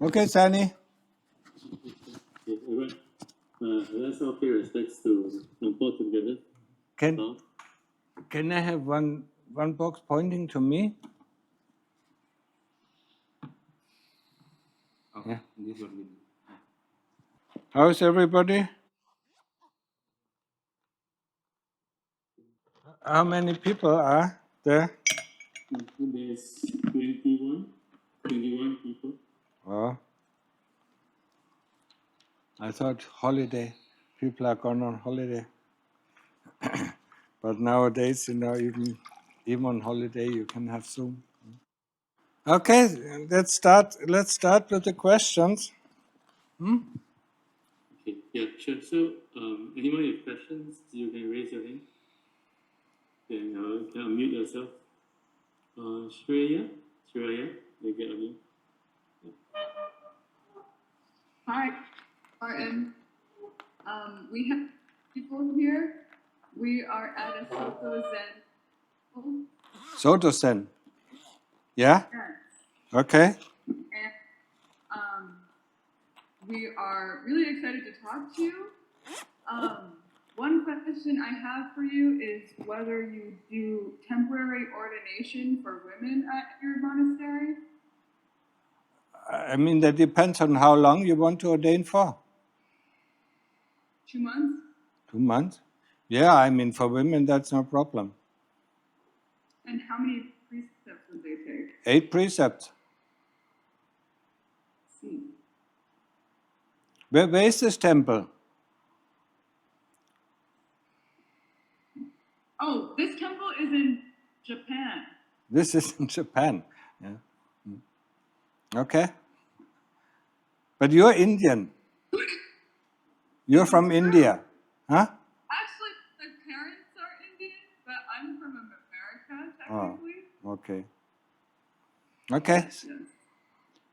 Okay, Sani. Let's all pay respects to Nampo together. Can I have one box pointing to me? Okay, yeah. This one. How's everybody? How many people are there? There's 21 people. Oh, I thought holiday. People are gone on holiday. But nowadays, even on holiday, you can have Zoom. Okay, let's start with the questions. Okay, yeah, sure. So, anyone with questions, you can raise your hand. Then you can unmute yourself. Shreya, you get unmute. Hi, Martin. We have people here. We are at a Soto Zen. Soto Zen. Yeah? Yes. Okay. And we are really excited to talk to you. One question I have for you is whether you do temporary ordination for women at your monastery? I mean, that depends on how long you want to ordain for. 2 months? 2 months? Yeah, I mean, for women, that's no problem. And how many precepts would they take? 8 precepts. See. Where is this temple? Oh, this temple is in Japan. This is in Japan. Yeah. Okay. But you're Indian. You're from India. Huh? Actually, my parents are Indian, but I'm from America, technically. Oh, okay. Okay. Yes.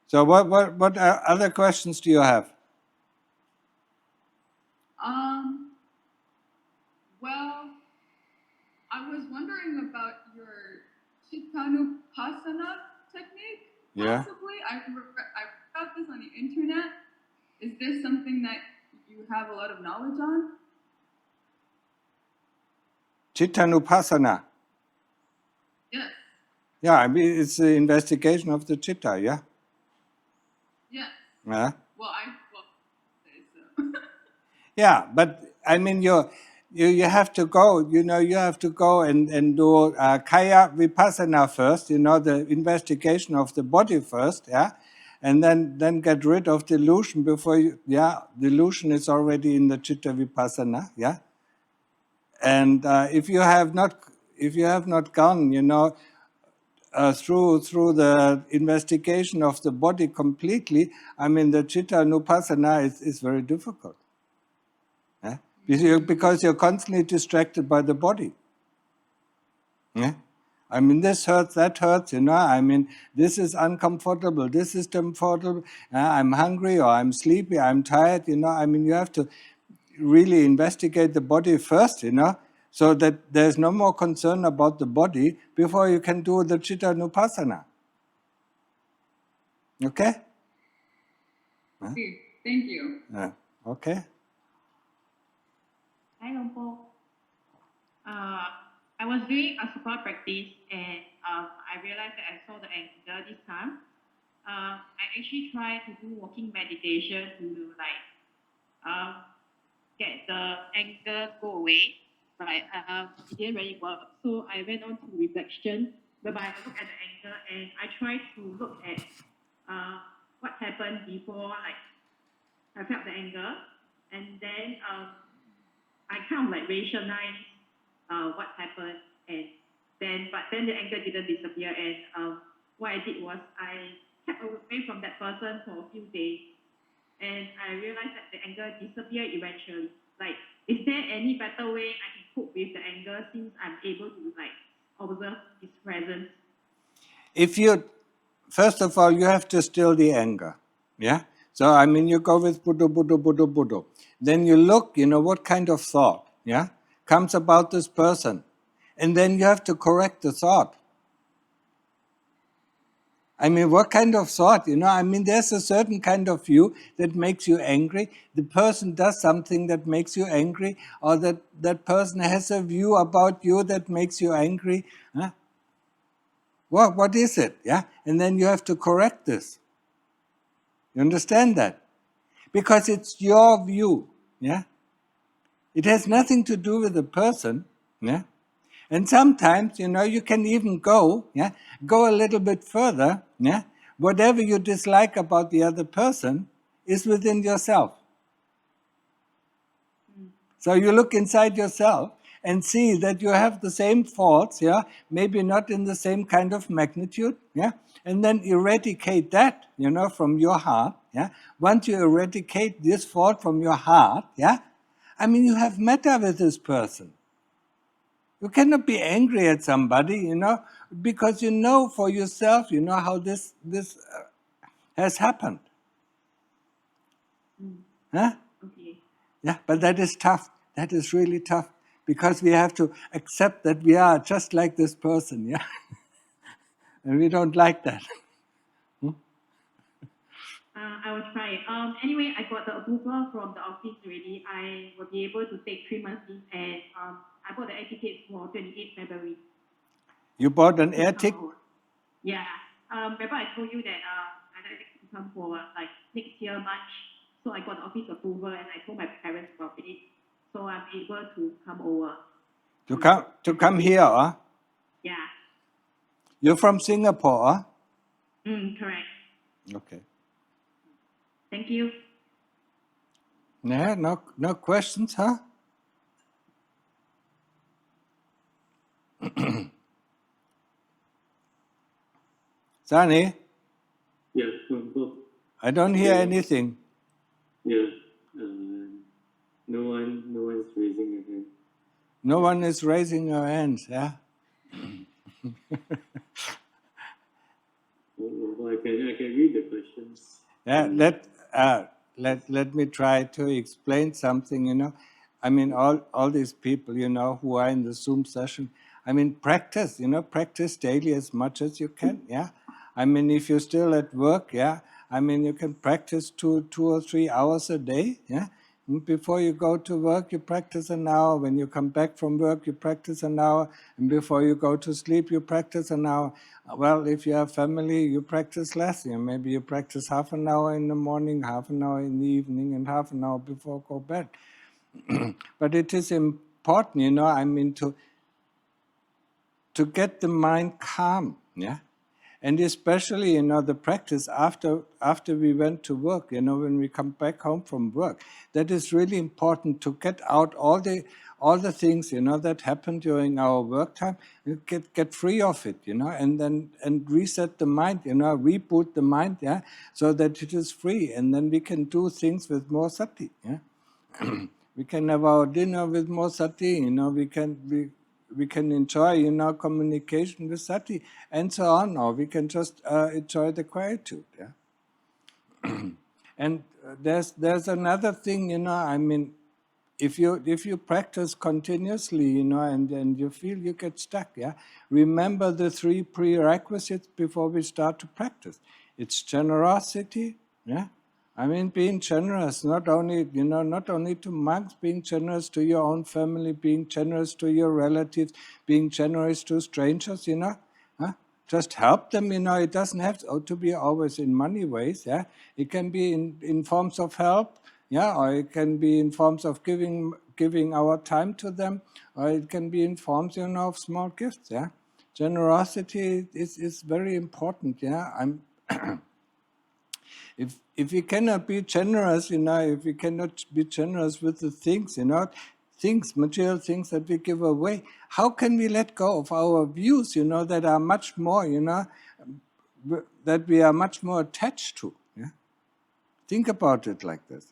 So what other questions do you have? Well, I was wondering about your Chittanupassana technique, possibly. Yeah. I read about this on the internet. Is this something that you have a lot of knowledge on? Chittanupassana. Yes. Yeah, I mean, it's the investigation of the chitta, yeah? Yes. Yeah. Well, I say so. Yeah, but I mean, you have to go, you have to go and do kaya vipassana first, the investigation of the body first, yeah? And then get rid of delusion before delusion is already in the chitta vipassana, yeah? And if you have not gone, through the investigation of the body completely, I mean, the chitta nupassana is very difficult. Yeah? Because you're constantly distracted by the body. Yeah? I mean, this hurts, that hurts, I mean, this is uncomfortable, this is comfortable, I'm hungry or I'm sleepy, I'm tired, I mean, you have to really investigate the body first, so that there's no more concern about the body before you can do the chitta nupassana. Okay? Huh? Thank you. Yeah. Okay. Hi, Lompo. I was doing a support practice and I realized that I saw the anger this time. I actually tried to do walking meditation to get the anger go away, but it didn't really work. So I went on to reflection, whereby I look at the anger and I try to look at what happened before I felt the anger, and then I kind of rationalize what happened, and then the anger didn't disappear. And what I did was I kept away from that person for a few days, and I realized that the anger disappeared eventually. Is there any better way I can cope with the anger since I'm able to observe his presence? First of all, you have to still the anger. Yeah? So, I mean, you go with Buddha, Buddha, Buddha, Buddha. Then you look, what kind of thought, yeah, comes about this person. And then you have to correct the thought. I mean, what kind of thought, I mean, there's a certain kind of view that makes you angry. The person does something that makes you angry, or that person has a view about you that makes you angry. Huh? What is it? Yeah? And then you have to correct this. You understand that? Because it's your view. Yeah? It has nothing to do with the person. Yeah? And sometimes, you can even go a little bit further. Yeah? Whatever you dislike about the other person is within yourself. So you look inside yourself and see that you have the same faults, maybe not in the same kind of magnitude, and then eradicate that, from your heart. Once you eradicate this fault from your heart, I mean, you have metta with this person. You cannot be angry at somebody, because you know for yourself, how this has happened. Huh? Okay. Yeah, but that is tough. That is really tough, because we have to accept that we are just like this person, and we don't like that. I will try. Anyway, I got the approval from the office already. I will be able to take 3 months leave, and I bought the air tickets for 28 February. You bought an air ticket? Yeah. Remember I told you that I'd like to come for like next year March. So I got office approval, and I told my parents about it. So I'm able to come over. To come here, huh? Yeah. You're from Singapore, huh? Correct. Okay. Thank you. Yeah, no questions, huh? Sani? Yeah, I don't hear anything. Yeah, no one's raising their hand. No one is raising their hands, yeah? Well, I can read the questions. Yeah, let me try to explain something, I mean, all these people, who are in the Zoom session, I mean, practice daily as much as you can, yeah? I mean, if you're still at work, I mean, you can practice 2 or 3 hours a day, yeah? Before you go to work, you practice an hour. When you come back from work, you practice an hour. And before you go to sleep, you practice an hour. Well, if you have family, you practice less. Maybe you practice half an hour in the morning, half an hour in the evening, and half an hour before go bed. But it is important, I mean, to get the mind calm, yeah? And especially, the practice after we went to work, when we come back home from work, that is really important to get out all the things, that happened during our work time, get free of it, and reset the mind, reboot the mind, so that it is free, and then we can do things with more sati, we can have our dinner with more sati, we can enjoy, communication with sati, and so on, or we can just enjoy the quietude. And there's another thing, I mean, if you practice continuously, and you feel you get stuck, remember the 3 prerequisites before we start to practice. It's generosity, I mean, being generous, not only to monks, being generous to your own family, being generous to your relatives, being generous to strangers, Just help them, it doesn't have to be always in money ways, It can be in forms of help, or it can be in forms of giving our time to them, or it can be in forms, of small gifts, Generosity is very important, If we cannot be generous, if we cannot be generous with the things, material things that we give away, how can we let go of our views, that are much more, that we are much more attached to? Think about it like this.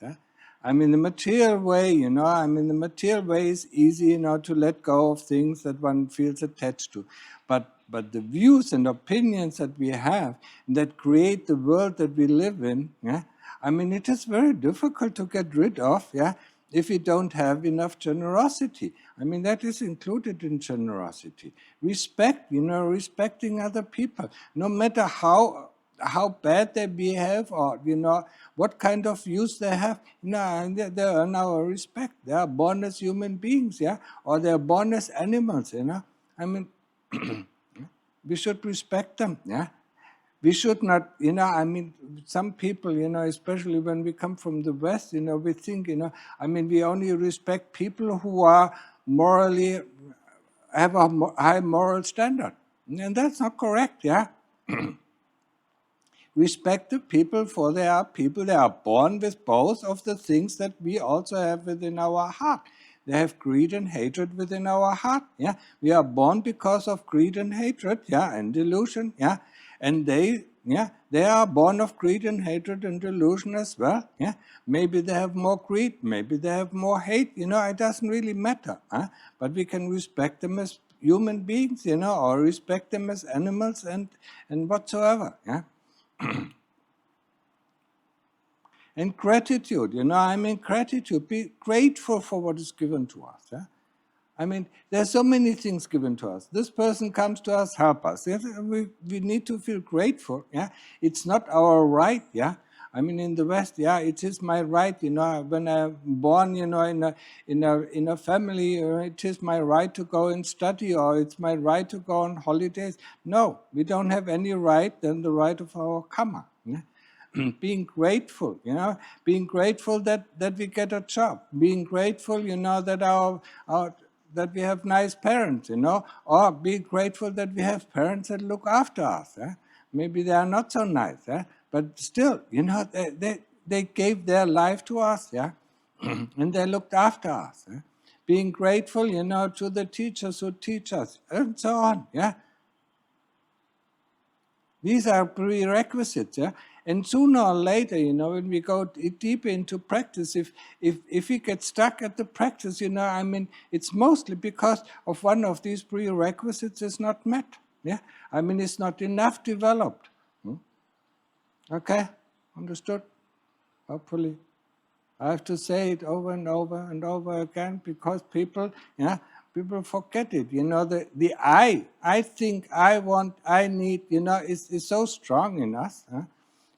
I mean, the material way, the material way is easy, to let go of things that one feels attached to. But the views and opinions that we have that create the world that we live in, I mean, it is very difficult to get rid of, if we don't have enough generosity. I mean, that is included in generosity. Respect, respecting other people, no matter how how bad they behave, or what kind of views they have. And they earn our respect. They are born as human beings, or they are born as animals. I mean, we should respect them. We should not. I mean, some people, especially when we come from the West, we think, I mean, we only respect people who are morally have a high moral standard, and that's not correct. Respect the people, for they are people. They are born with both of the things that we also have within our heart. They have greed and hatred within our heart. We are born because of greed and hatred. And delusion. And they are born of greed and hatred and delusion as well. Maybe they have more greed. Maybe they have more hate. It doesn't really matter. But we can respect them as human beings. Or respect them as animals and whatsoever. And gratitude, I mean, gratitude, be grateful for what is given to us. I mean, there's so many things given to us. This person comes to us, help us. We need to feel grateful. It's not our right. I mean, in the West, it is my right. When I'm born, in a family, it is my right to go and study, or it's my right to go on holidays. No, we don't have any right than the right of our karma. Being grateful, being grateful that we get a job, being grateful, that that we have nice parents, or being grateful that we have parents that look after us. Maybe they are not so nice, but still, they gave their life to us, and they looked after us. Being grateful, to the teachers who teach us, and so on, These are prerequisites, And sooner or later, when we go deeper into practice, if we get stuck at the practice, I mean, it's mostly because of one of these prerequisites is not met. I mean, it's not enough developed. Okay, understood? Hopefully. I have to say it over and over and over again because people forget it. The I think, I want, I need, is so strong in us,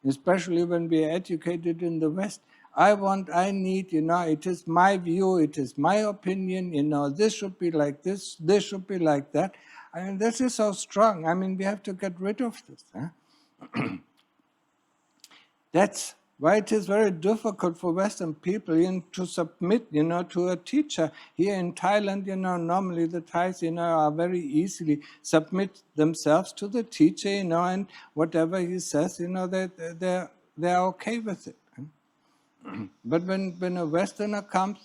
especially when we are educated in the West. I want, I need, it is my view, it is my opinion, this should be like this should be like that. I mean, this is so strong. I mean, we have to get rid of this. That's why it is very difficult for Western people to submit, to a teacher. Here in Thailand, normally the Thais, are very easily submit themselves to the teacher, and whatever he says, they're okay with it. But when a Westerner comes,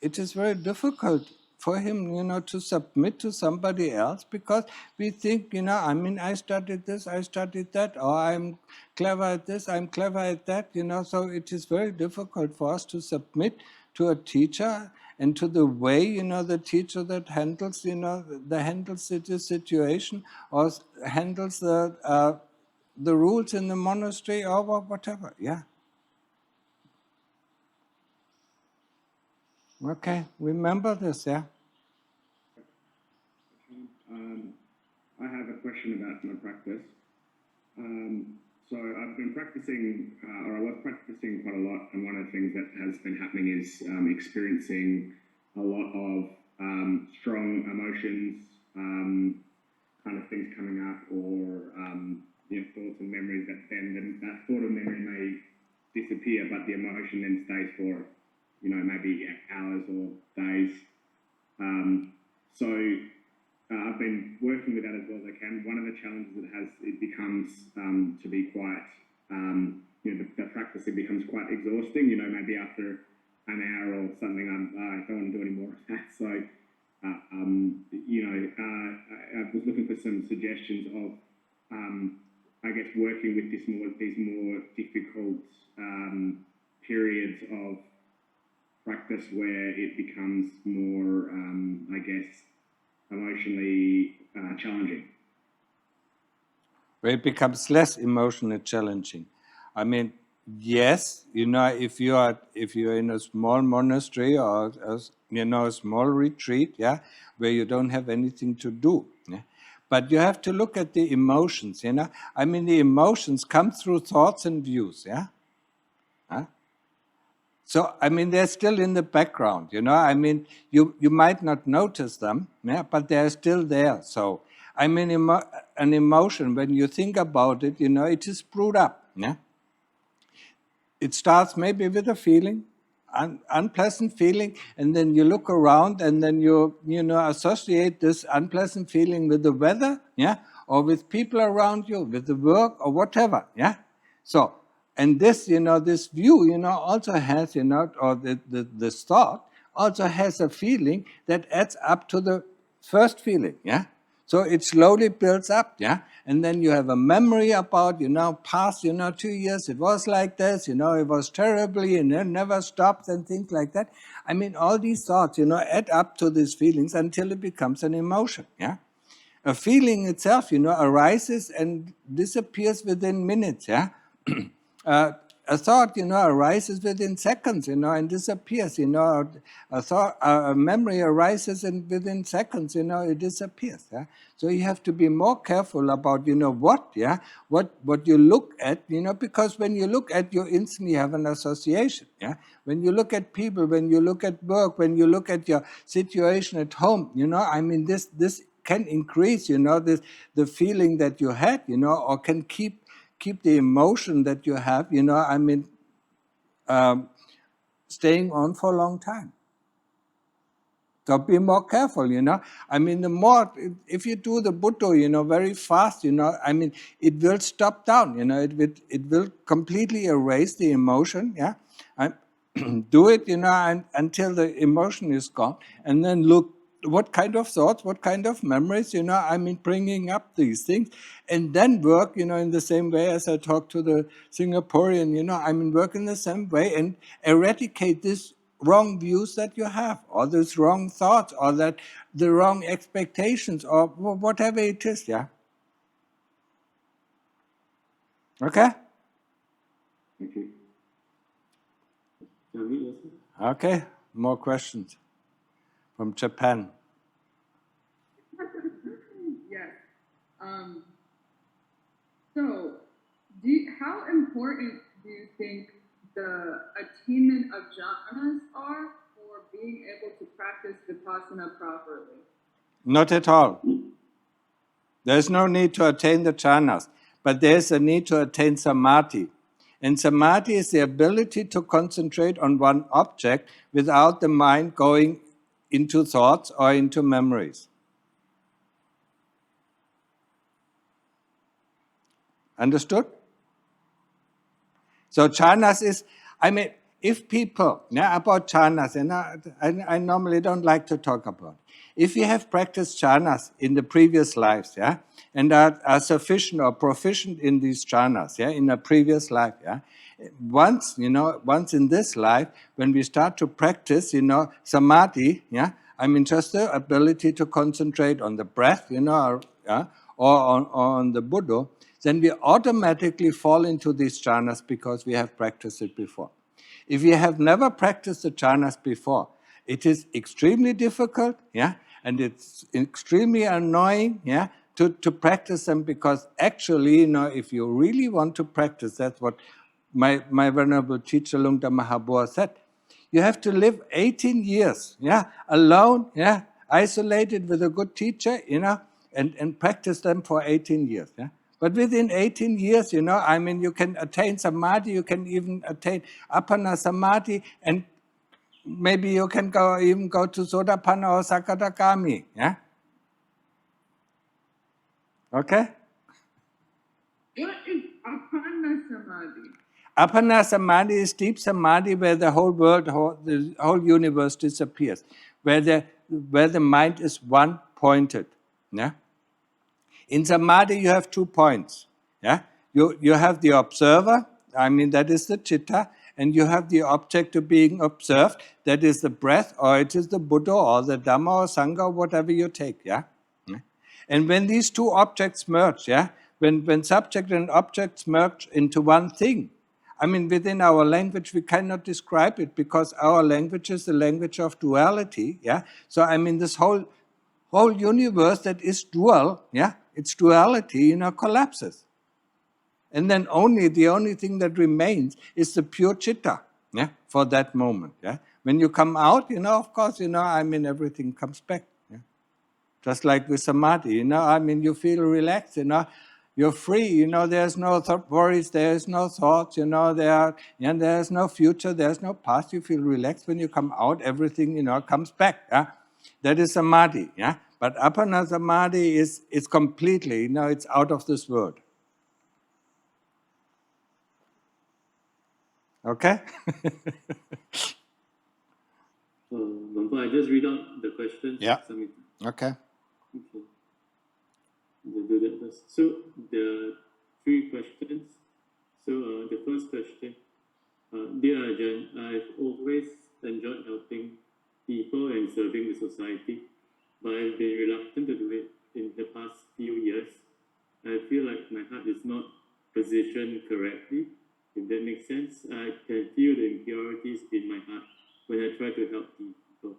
it is very difficult for him, to submit to somebody else because we think, I mean, I studied this, I studied that, or I'm clever at this, I'm clever at that, so it is very difficult for us to submit to a teacher and to the way, the teacher that handles, handles the situation or handles the rules in the monastery or whatever, Okay, remember this, I have a question about my practice. So I've been practicing, or I was practicing quite a lot, and one of the things that has been happening is experiencing a lot of strong emotions, kind of things coming up, or thoughts and memories that then that thought or memory may disappear, but the emotion then stays for, maybe hours or days. So I've been working with that as well as I can. One of the challenges it becomes to be quite, the practice, it becomes quite exhausting. Maybe after an hour or something, I don't want to do any more of that. So, I was looking for some suggestions of, I guess, working with these more difficult periods of practice where it becomes more, I guess, emotionally challenging. Where it becomes less emotionally challenging. I mean, yes, if you're in a small monastery or a small retreat, where you don't have anything to do, But you have to look at the emotions, you know. I mean, the emotions come through thoughts and views, yeah? Huh? So, I mean, they're still in the background, you know. I mean, you might not notice them, yeah, but they're still there. So, I mean, an emotion, when you think about it, you know, it is brewed up, yeah. It starts maybe with a feeling, unpleasant feeling, and then you look around and then you associate this unpleasant feeling with the weather, yeah, or with people around you, with the work or whatever, yeah. So, and this, you know, this view, you know, also has, you know, or this thought also has a feeling that adds up to the first feeling, yeah. So it slowly builds up, yeah? And then you have a memory about, you know, past, you know, 2 years, it was like this, you know, it was terribly, and it never stopped and things like that. I mean, all these thoughts, you know, add up to these feelings until it becomes an emotion, yeah? A feeling itself, you know, arises and disappears within minutes, yeah? A thought, you know, arises within seconds, you know, and disappears, you know. A memory arises and within seconds, you know, it disappears. Yeah? So you have to be more careful about, you know, what you look at, you know, because when you look at, you instantly have an association. Yeah. When you look at people, when you look at work, when you look at your situation at home, you know, I mean, this can increase, you know, the feeling that you had, you know, or can keep the emotion that you have, you know, I mean, staying on for a long time. So be more careful, you know. I mean, the more, if you do the Buddha, you know, very fast, you know, I mean, it will stop down, you know, it will completely erase the emotion, yeah. Do it, you know, until the emotion is gone, and then look what kind of thoughts, what kind of memories, you know, I mean, bringing up these things, and then work, you know, in the same way as I talked to the Singaporean, you know, I mean, work in the same way and eradicate this wrong views that you have, or these wrong thoughts, or that the wrong expectations, or whatever it is, yeah? Okay? Thank you. Can you mute yourself? Okay, more questions from Japan. Yes. So, how important do you think the attainment of jhanas are for being able to practice vipassana properly? Not at all. There's no need to attain the jhanas, but there's a need to attain samadhi. And samadhi is the ability to concentrate on one object without the mind going into thoughts or into memories. Understood? So jhanas is, I mean, if people, yeah, about jhanas, and I normally don't like to talk about it. If you have practiced jhanas in the previous lives, yeah, and are sufficient or proficient in these jhanas, yeah, in a previous life, yeah, once in this life, when we start to practice, you know, samadhi, yeah, I mean, just the ability to concentrate on the breath, you know, or on the Buddha, then we automatically fall into these jhanas because we have practiced it before. If we have never practiced the jhanas before, it is extremely difficult, yeah, and it's extremely annoying, yeah, to practice them, because actually, you know, if you really want to practice, that's what my venerable teacher Lungta Mahabua said, you have to live 18 years, yeah, alone, yeah, isolated with a good teacher, you know, and practice them for 18 years, yeah. But within 18 years, you know, I mean, you can attain samadhi, you can even attain appana samadhi, and maybe you can even go to sotapanna or sakadagami, yeah? Okay? What is apana samadhi? Appana samadhi is deep samadhi where the whole world, the whole universe disappears, where the mind is one-pointed, yeah? In samadhi, you have 2 points. Yeah, you have the observer. I mean, that is the chitta, and you have the object to being observed. That is the breath, or it is the Buddha, or the Dhamma, or Sangha, or whatever you take. Yeah, and when these 2 objects merge, yeah, when subject and objects merge into one thing. I mean, within our language, we cannot describe it because our language is the language of duality. Yeah, so I mean, this whole whole universe that is dual, its duality, collapses. And then the only thing that remains is the pure chitta, for that moment, When you come out, of course, everything comes back, Just like with samadhi, you feel relaxed, You're free, there's no worries, there's no thoughts, there's no future, there's no past. You feel relaxed when you come out, everything, comes back, That is samadhi, But apana samadhi is completely, it's out of this world. Okay? Bangpa, I just read out the questions. Yeah. Submit. Okay. Okay. We'll do that first. So there are 3 questions. So the first question, dear Ajahn, I've always enjoyed helping people and serving the society, but I've been reluctant to do it in the past few years. I feel like my heart is not positioned correctly, if that makes sense. I can feel the impurities in my heart when I try to help people.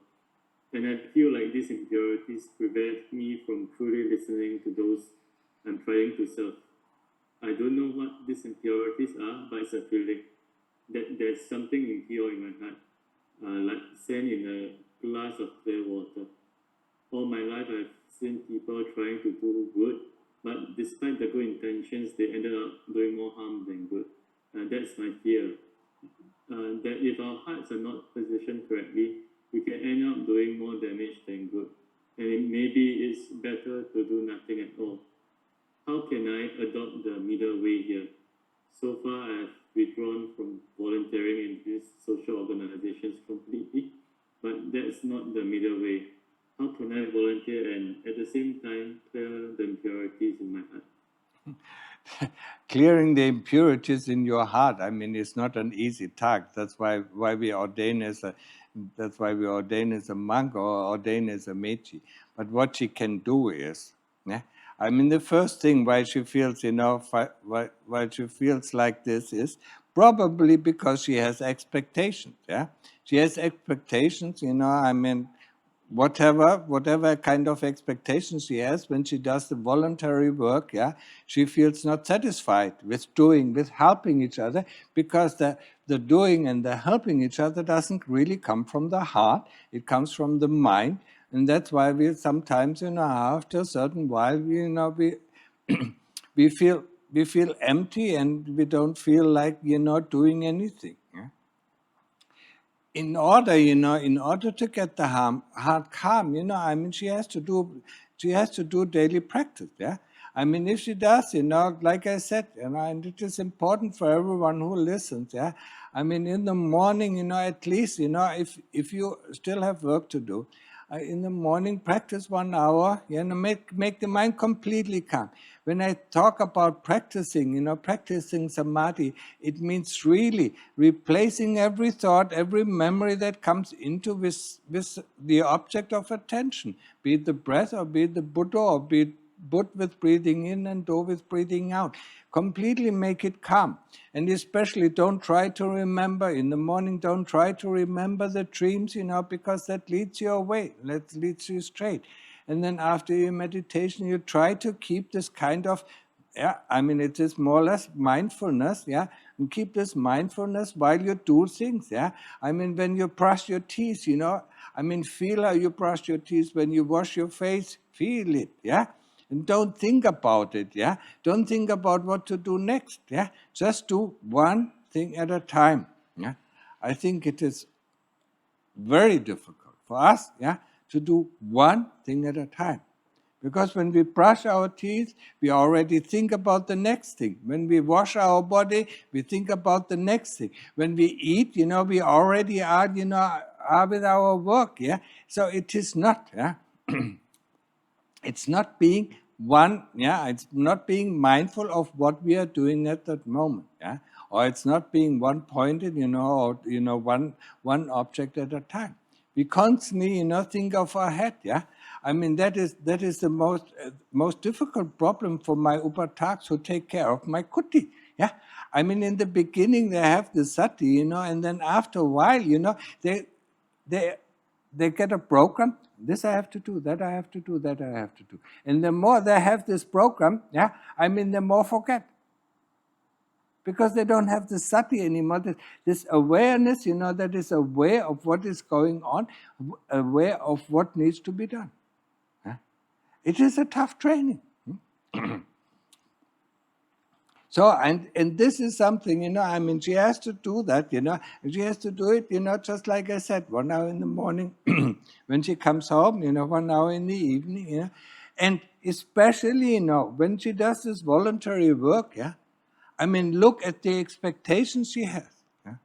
And I feel like these impurities prevent me from truly listening to those I'm trying to serve. I don't know what these impurities are, but it's a feeling that there's something impure in my heart, like sand in a glass of clear water. All my life I've seen people trying to do good, but despite the good intentions, they ended up doing more harm than good. That's my fear. That if our hearts are not positioned correctly, we can end up doing more damage than good. And maybe it's better to do nothing at all. How can I adopt the middle way here? So far, I've withdrawn from volunteering in these social organizations completely, but that's not the middle way. How can I volunteer and at the same time clear the impurities in my heart? Clearing the impurities in your heart, it's not an easy task. That's why we ordain as a monk or ordain as a mechi. But what she can do is, the first thing why she feels, why she feels like this is probably because she has expectations. She has expectations. Whatever kind of expectations she has when she does the voluntary work, she feels not satisfied with helping each other, because the doing and the helping each other doesn't really come from the heart, it comes from the mind. And that's why we sometimes, after a certain while, we feel empty and we don't feel like doing anything. In order to get the heart calm, she has to do daily practice. If she does, like I said, and it is important for everyone who listens. In the morning, at least, if you still have work to do, in the morning, practice 1 hour, make the mind completely calm. When I talk about practicing samadhi, it means really replacing every thought, every memory that comes into with the object of attention, be it the breath or be it the Buddha or be it Bud with breathing in and Do with breathing out. Completely make it calm. And especially don't try to remember in the morning, don't try to remember the dreams, because that leads you away, that leads you straight. And then after your meditation, you try to keep this kind of, it is more or less mindfulness, and keep this mindfulness while you do things, when you brush your teeth, feel how you brush your teeth. When you wash your face, feel it, and don't think about it, Don't think about what to do next, Just do one thing at a time, I think it is very difficult for us, to do one thing at a time. Because when we brush our teeth, we already think about the next thing. When we wash our body, we think about the next thing. When we eat, we already are with our work, So it is not, it's not being it's not being mindful of what we are doing at that moment, or it's not being one-pointed, or one object at a time. We constantly, think of our head, that is the most difficult problem for my upataks who take care of my kuti, in the beginning they have the sati, and then after a while, they get a program. This I have to do, that I have to do, that I have to do. And the more they have this program, yeah, I mean, the more forget. Because they don't have the sati anymore, this awareness, that is aware of what is going on, aware of what needs to be done. It is a tough training. So, and this is something, I mean, she has to do that, and she has to do it, just like I said, 1 hour in the morning, when she comes home, 1 hour in the evening, and especially, when she does this voluntary work, yeah, I mean, look at the expectations she has. Yeah?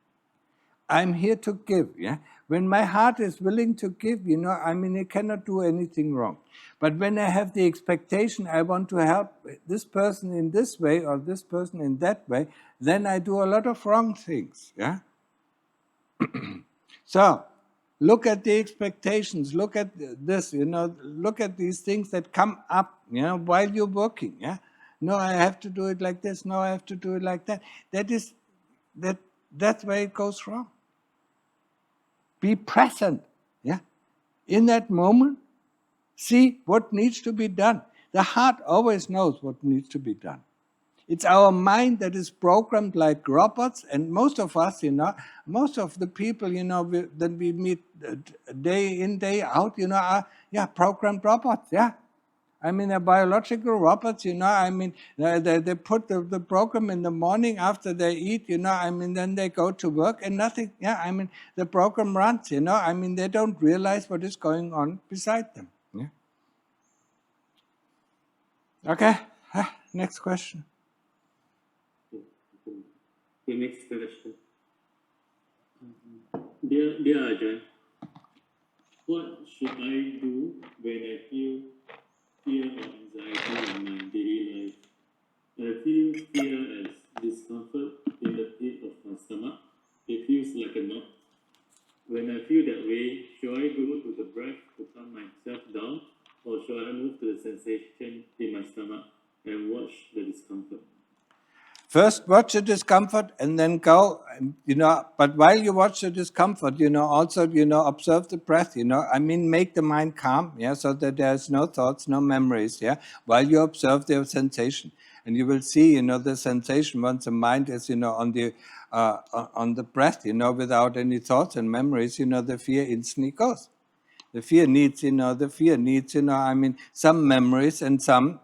I'm here to give. Yeah, when my heart is willing to give, I mean, it cannot do anything wrong. But when I have the expectation, I want to help this person in this way or this person in that way, then I do a lot of wrong things. Yeah. So, look at the expectations. Look at this. Look at these things that come up. While you're working. Yeah. No, I have to do it like this. No, I have to do it like that. That's where it goes wrong. Be present, yeah. In that moment, see what needs to be done. The heart always knows what needs to be done. It's our mind that is programmed like robots, and most of us, most of the people, that we meet day in, day out, are programmed robots, yeah. I mean, biological robots, I mean, they put the program in the morning after they eat, I mean, then they go to work and nothing. Yeah, I mean, the program runs, I mean, they don't realize what is going on beside them. Yeah. Okay, next question. The next question. Dear Ajahn, what should I do when I feel fear or anxiety in my daily life? I feel fear as discomfort in the pit of my stomach. It feels like a knot. When I feel that way, should I go to the breath to calm myself down, or should I move to the sensation in my stomach and watch the discomfort? First, watch the discomfort and then go, but while you watch the discomfort, also, observe the breath, I mean, make the mind calm, yeah, so that there's no thoughts, no memories, yeah, while you observe the sensation. And you will see, the sensation once the mind is, on the breath, without any thoughts and memories, the fear instantly goes. The fear needs, I mean, some memories and some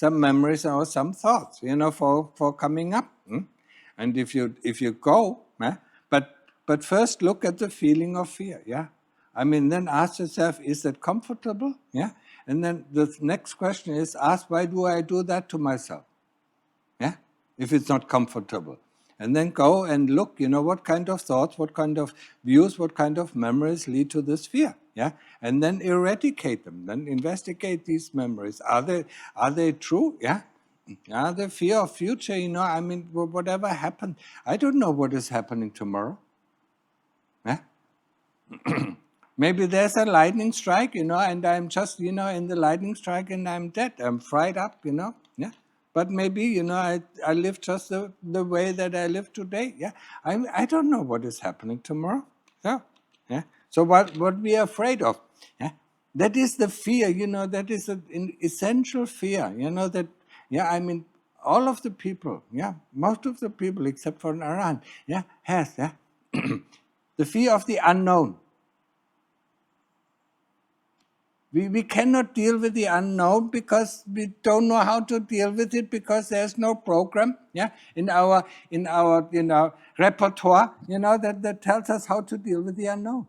memories or some thoughts, for coming up. And if you go, but first look at the feeling of fear, yeah. I mean, then ask yourself, is that comfortable? Yeah. And then the next question is, ask, why do I do that to myself? Yeah, if it's not comfortable. And then go and look, what kind of thoughts, what kind of views, what kind of memories lead to this fear. Yeah, and then eradicate them. Then investigate these memories. Are they true? Yeah, are they fear of future? I mean, whatever happened, I don't know what is happening tomorrow. Yeah. Maybe there's a lightning strike, and I'm just, in the lightning strike, and I'm dead. I'm fried up, Yeah. But maybe, I live just the way that I live today. Yeah, I don't know what is happening tomorrow. So, yeah. So what we are afraid of, yeah, that is the fear. That is an essential fear. That, yeah. I mean, all of the people, yeah, most of the people except for Naran, yeah, has, yeah, the fear of the unknown. We cannot deal with the unknown because we don't know how to deal with it, because there's no program, yeah, in our repertoire, that tells us how to deal with the unknown.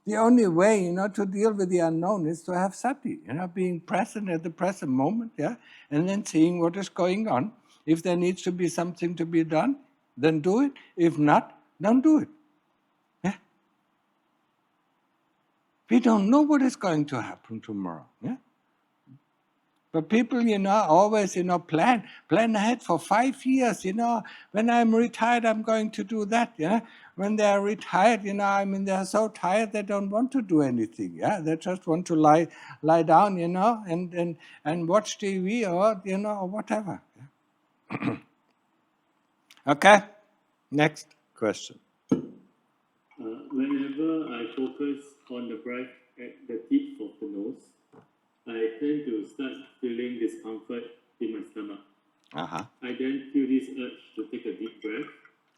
The only way, to deal with the unknown is to have sati, being present at the present moment, yeah, and then seeing what is going on. If there needs to be something to be done, then do it. If not, don't do it. Yeah. We don't know what is going to happen tomorrow. Yeah. But people, always, plan ahead for 5 years. When I'm retired, I'm going to do that. Yeah. When they are retired, I mean, they're so tired they don't want to do anything. Yeah. They just want to lie down, and watch TV or or whatever. Yeah. Okay. Next question. Whenever I focus focus on the breath at the tip of the nose, I tend to start feeling discomfort in my stomach. Uh-huh. I then feel this urge to take a deep breath.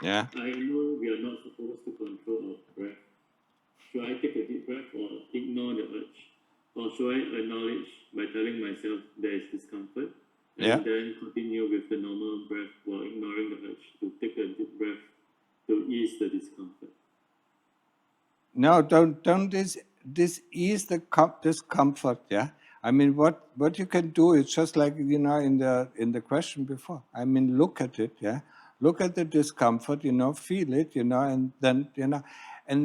Yeah. I know we are not supposed to control our breath. Should I take a deep breath or ignore the urge? Or should I acknowledge by telling myself there is discomfort and Yeah. then continue with the normal breath while ignoring the urge to take a deep breath to ease the discomfort? No, don't ease the discomfort. Yeah, I mean, what you can do is just like in the question before. I mean, look at it. Yeah, look at the discomfort. Feel it. And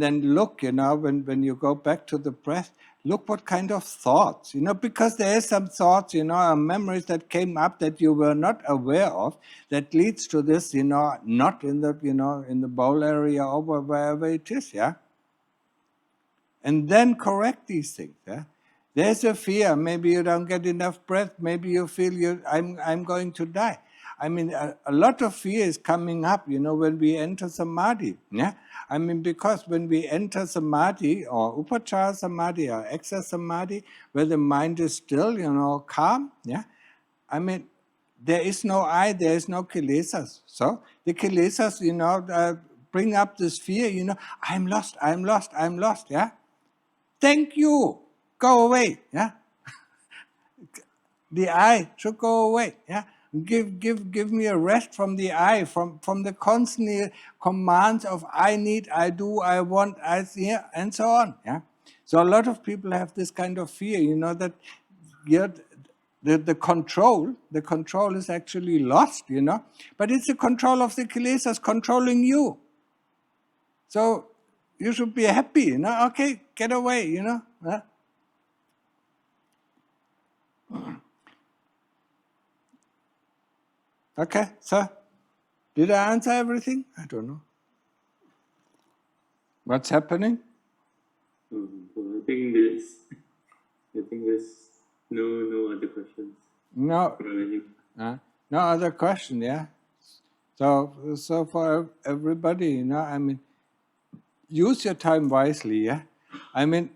then look. When you go back to the breath, look what kind of thoughts. Because there is some thoughts. Memories that came up that you were not aware of that leads to this. Not in the in the bowl area or wherever it is. Yeah. And then correct these things. Yeah? There's a fear. Maybe you don't get enough breath. Maybe you feel I'm going to die. I mean, a lot of fear is coming up, when we enter samadhi. Yeah, I mean, because when we enter samadhi or upachara samadhi or exercise samadhi, where the mind is still, calm. Yeah, I mean, there is no I, there is no kilesas. So the kilesas, bring up this fear. I'm lost. I'm lost. I'm lost. Yeah. Thank you. Go away. Yeah. The I should go away. Yeah. Give me a rest from the I, from the constant commands of I need, I do, I want, I see, and so on. Yeah. So a lot of people have this kind of fear, that the control is actually lost, but it's the control of the kilesas controlling you. So you should be happy, okay, get away, huh? Okay, so did I answer everything? I don't know. What's happening? So I think there's no other questions. No, no other question. Yeah. So for everybody, I mean, use your time wisely. Yeah. I mean,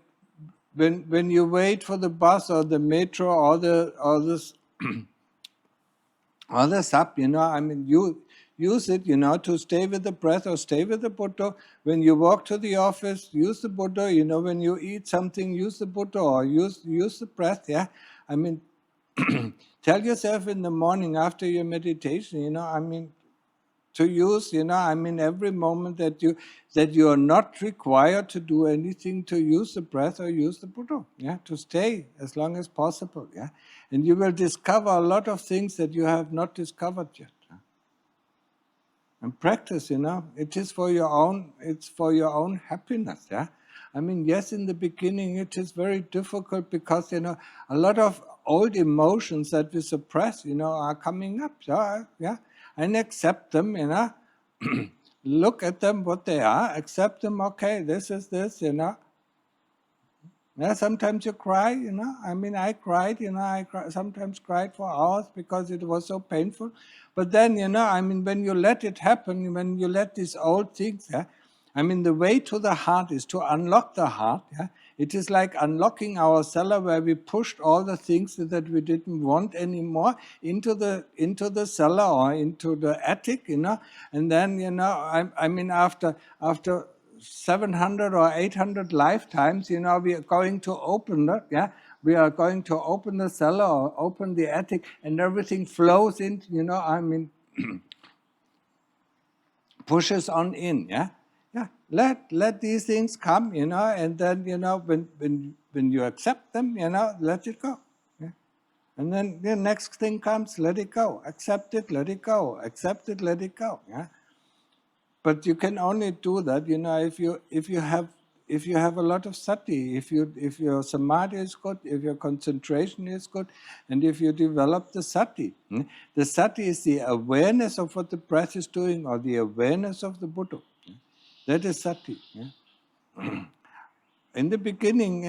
when you wait for the bus or the metro or the sub, I mean, you use it, to stay with the breath or stay with the Buddha. When you walk to the office, use the Buddha. When you eat something, use the Buddha or use the breath. Yeah, I mean, tell yourself in the morning after your meditation, I mean, to use, I mean, every moment that you are not required to do anything, to use the breath or use the Buddha, yeah, to stay as long as possible, yeah, and you will discover a lot of things that you have not discovered yet. Yeah? And practice, it is for your own. It's for your own happiness, yeah. I mean, yes, in the beginning it is very difficult because a lot of old emotions that we suppress, are coming up. So, yeah. And accept them, look at them, what they are, accept them, okay, this is this, Yeah, sometimes you cry, I mean, I cried, sometimes cried for hours because it was so painful. But then, I mean, when you let it happen, when you let these old things, yeah, I mean, the way to the heart is to unlock the heart, yeah. It is like unlocking our cellar where we pushed all the things that we didn't want anymore into the cellar or into the attic, and then, I mean, after 700 or 800 lifetimes, we are going to open it, yeah. We are going to open the cellar or open the attic, and everything flows in, I mean, pushes on in, yeah. Yeah, let these things come, and then, when you accept them, let it go. Yeah? And then the next thing comes, let it go. Accept it, let it go. Accept it, let it go. Yeah. But you can only do that, if you have a lot of sati, if your samadhi is good, if your concentration is good, and if you develop the sati. The sati is the awareness of what the breath is doing, or the awareness of the Buddha. That is sati. Yeah? In the beginning,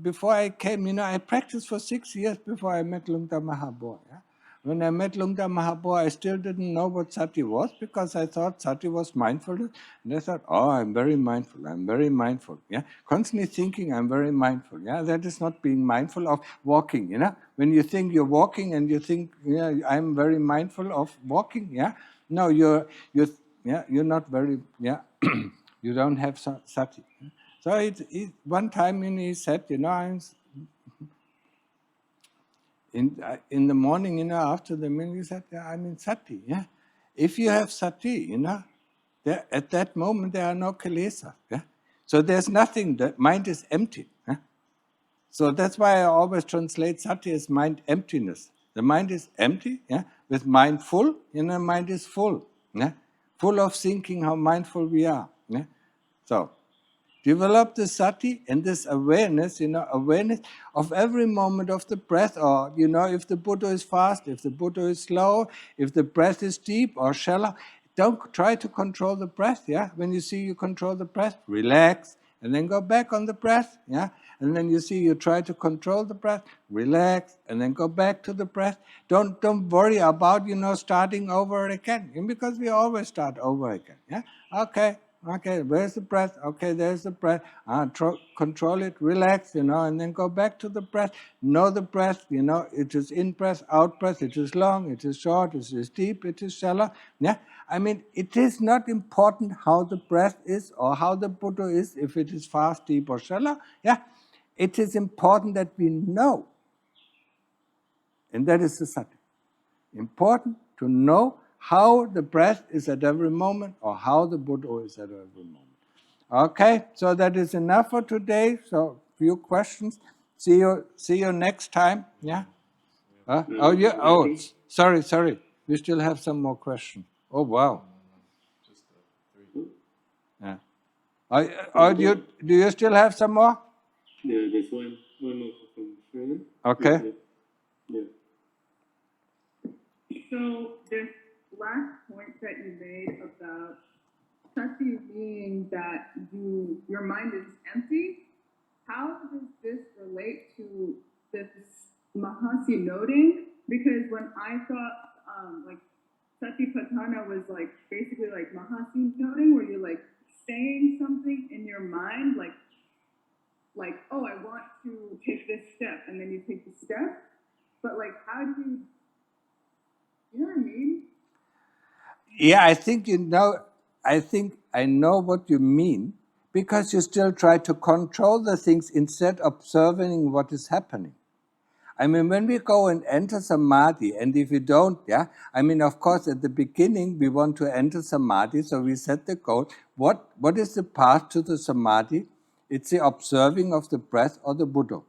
before I came, I practiced for 6 years before I met Lungta Mahabodhi. Yeah? When I met Lungta Mahapo, I still didn't know what sati was because I thought sati was mindfulness. And I thought, oh, I'm very mindful. I'm very mindful. Yeah, constantly thinking I'm very mindful. Yeah, that is not being mindful of walking. You know, when you think you're walking and you think, yeah, I'm very mindful of walking. Yeah, no, you're not very. Yeah, you don't have sati. So one time he said, you know, I'm. In the morning, you know, after the meal, he said, yeah, I'm in sati. Yeah, if you have sati, you know, at that moment there are no kilesa. Yeah, so there's nothing. The mind is empty. Yeah? So that's why I always translate sati as mind emptiness. The mind is empty. Yeah, with mind full, you know, mind is full. Yeah, full of thinking how mindful we are. Yeah, so. Develop the sati and this awareness, you know, awareness of every moment of the breath, or, you know, if the Buddha is fast, if the Buddha is slow, if the breath is deep or shallow. Don't try to control the breath, yeah? When you see you control the breath, relax, and then go back on the breath, yeah? And then you see you try to control the breath, relax, and then go back to the breath. Don't worry about, you know, starting over again, because we always start over again, yeah? Okay, where's the breath? Okay, there's the breath. Control it, relax, you know, and then go back to the breath. Know the breath, you know, it is in breath, out breath, it is long, it is short, it is deep, it is shallow. Yeah, I mean, it is not important how the breath is or how the Buddha is, if it is fast, deep, or shallow. Yeah, it is important that we know. And that is the sati. Important to know how the breath is at every moment or how the Buddha is at every moment. Okay, so that is enough for today. So few questions. See you next time. Yeah. Sorry. We still have some more questions. Oh wow. Yeah. Do you still have some more? There's one more from China. Okay. Yeah. So this last point that you made about sati being that your mind is empty, how does this relate to this Mahasi noting? Because when I thought like Satipatthana was like basically like Mahasi noting, where you're like saying something in your mind, like oh, I want to take this step, and then you take the step. But like, how do you know what I mean? Yeah, I think you know. I think I know what you mean, because you still try to control the things instead of observing what is happening. I mean, when we go and enter samadhi, and if we don't, yeah, I mean, of course, at the beginning, we want to enter samadhi, so we set the goal. What is the path to the samadhi? It's the observing of the breath or the Buddha.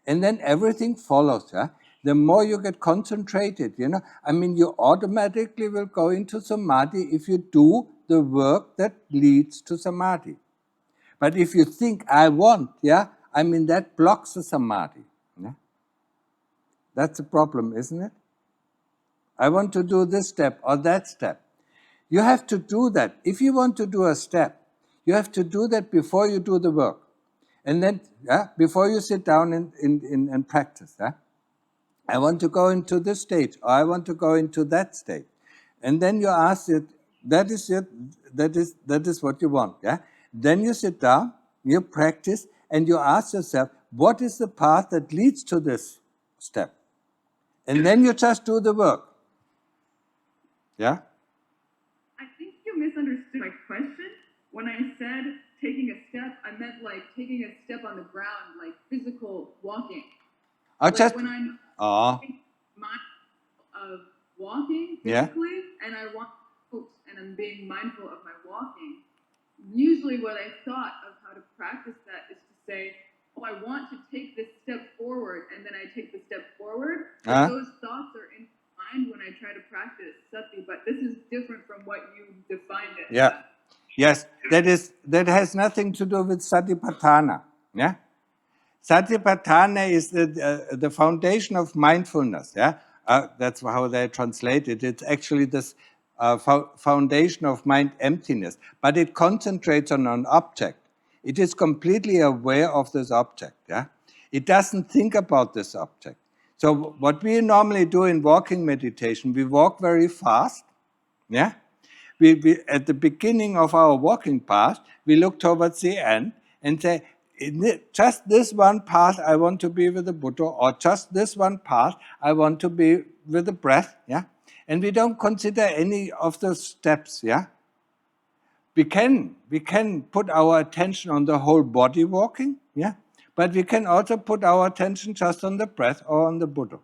And then everything follows, yeah? The more you get concentrated, you know, I mean, you automatically will go into samadhi if you do the work that leads to samadhi. But if you think, I want, yeah, I mean, that blocks the samadhi. Yeah? That's the problem, isn't it? I want to do this step or that step. You have to do that. If you want to do a step, you have to do that before you do the work. And then, before you sit down and practice. I want to go into this stage, or I want to go into that stage. And then you ask it, that is what you want. Yeah? Then you sit down, you practice, and you ask yourself, what is the path that leads to this step? And then you just do the work. Yeah? I think you misunderstood my question. When I said taking a step, I meant like taking a step on the ground, like physical walking. When I'm mindful of walking physically, and I want and I'm being mindful of my walking, usually what I thought of how to practice that is to say, oh, I want to take this step forward, and then I take the step forward. But those thoughts are in mind when I try to practice sati, but this is different from what you defined it. Yeah. Yes, that has nothing to do with satipatthana. Yeah? Satipatthana is the foundation of mindfulness. Yeah, that's how they translate it. It's actually this foundation of mind emptiness, but it concentrates on an object. It is completely aware of this object. Yeah, it doesn't think about this object. So what we normally do in walking meditation, we walk very fast, yeah? We at the beginning of our walking path, we look towards the end and say, just this one path I want to be with the Buddha, or just this one path I want to be with the breath, yeah? And we don't consider any of the steps, yeah? We can put our attention on the whole body walking, yeah? But we can also put our attention just on the breath or on the Buddha.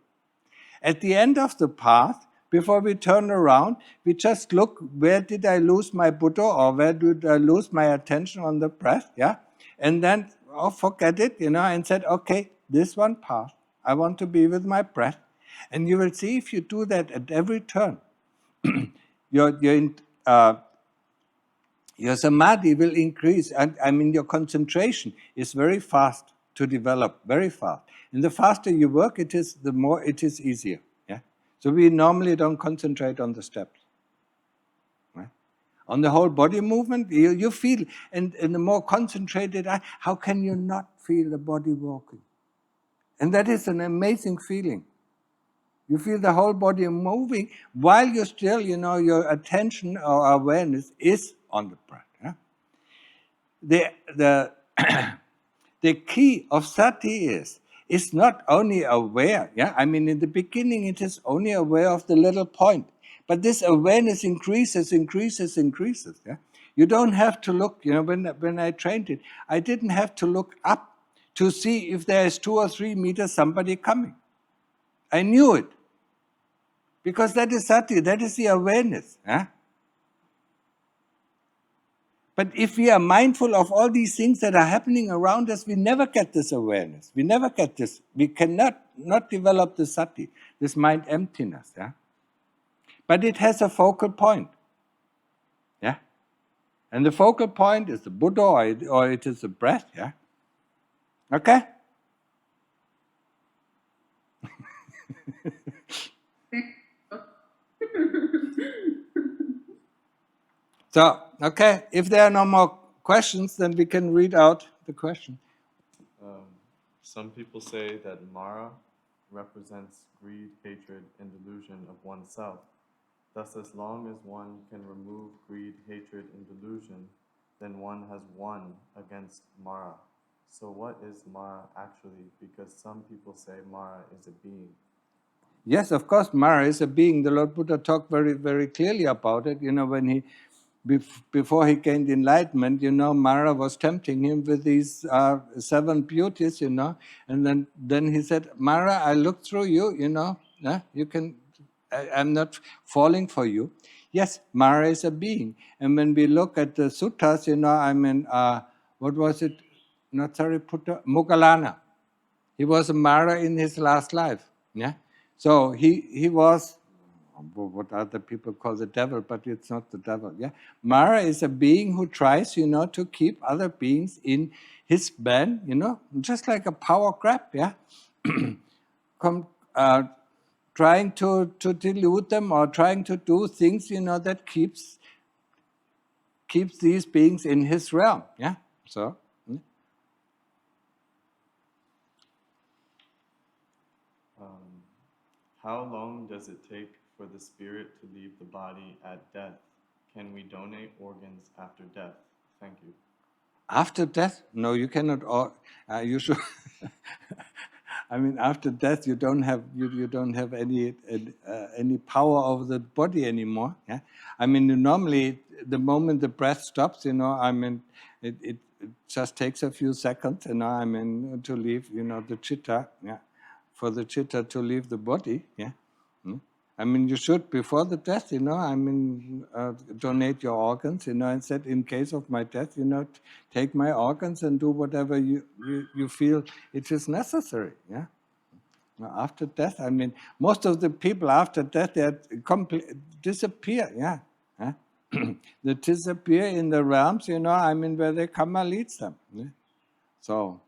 At the end of the path, before we turn around, we just look, where did I lose my Buddha, or where did I lose my attention on the breath, yeah? And then, forget it, and said, okay, this one path, I want to be with my breath. And you will see if you do that at every turn, your samadhi will increase, and your concentration is very fast to develop, very fast. And the faster you work, the more it is easier. Yeah. So we normally don't concentrate on the steps. Right? On the whole body movement, you feel, and the more concentrated, how can you not feel the body walking? And that is an amazing feeling. You feel the whole body moving while you're still, your attention or awareness is on the breath. Yeah? The key of sati is not only aware. Yeah, in the beginning it is only aware of the little point, but this awareness increases. Yeah, you don't have to look. When I trained it, I didn't have to look up to see if there is 2 or 3 meters somebody coming. I knew it because that is sati. That is the awareness. Yeah? But if we are mindful of all these things that are happening around us, we never get this awareness. We never get this. We cannot not develop the sati, this mind emptiness. Yeah? But it has a focal point. Yeah? And the focal point is the Buddha, or it is the breath. Yeah? Okay? So, okay, if there are no more questions, then we can read out the question. Some people say that Mara represents greed, hatred, and delusion of oneself. Thus, as long as one can remove greed, hatred, and delusion, then one has won against Mara. So what is Mara actually? Because some people say Mara is a being. Yes, of course, Mara is a being. The Lord Buddha talked very, very clearly about it. When he before he gained enlightenment, Mara was tempting him with these 7 beauties, and then he said, Mara, I looked through you, you can, I'm not falling for you. Yes, Mara is a being. And when we look at the suttas, what was it? Not Sariputta, Moggallana. He was a Mara in his last life. Yeah. So he was, what other people call the devil, but it's not the devil. Yeah, Mara is a being who tries, to keep other beings in his band, just like a power grab. Yeah, trying to delude them, or trying to do things, that keeps these beings in his realm. Yeah, so. How long does it take for the spirit to leave the body at death? Can we donate organs after death? Thank you. After death? No, you cannot. You should. After death, you don't have any power over the body anymore. Yeah. Normally, the moment the breath stops, it just takes a few seconds, to leave, the chitta. Yeah. For the chitta to leave the body. Yeah. You should, before the death, donate your organs, and said, in case of my death, take my organs and do whatever you feel it is necessary. Yeah. After death, most of the people after death, they disappear. Yeah. They disappear in the realms, where the karma leads them. Yeah? So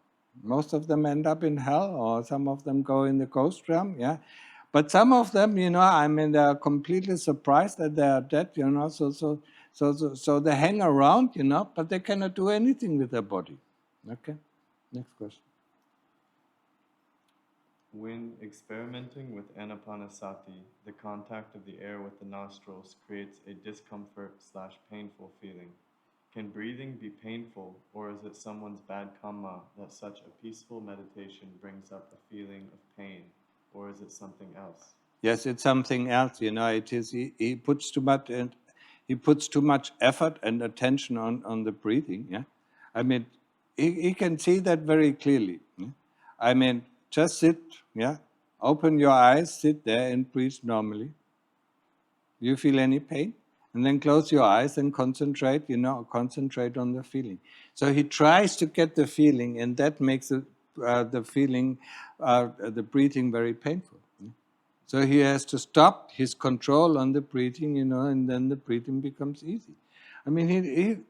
most of them end up in hell, or some of them go in the ghost realm. Yeah. But some of them, they are completely surprised that they are dead, so they hang around, but they cannot do anything with their body. Okay, next question. When experimenting with anapanasati, the contact of the air with the nostrils creates a discomfort/painful feeling. Can breathing be painful, or is it someone's bad karma that such a peaceful meditation brings up a feeling of pain, or is it something else? Yes, it's something else. It is he puts too much and he puts too much effort and attention on the breathing. Yeah, I mean, he can see that very clearly. Yeah? I mean, just sit. Yeah, open your eyes, sit there, and breathe normally. Do you feel any pain? And then close your eyes and concentrate. Concentrate on the feeling. So he tries to get the feeling, and that makes the feeling, the breathing, very painful. So he has to stop his control on the breathing, and then the breathing becomes easy. I mean,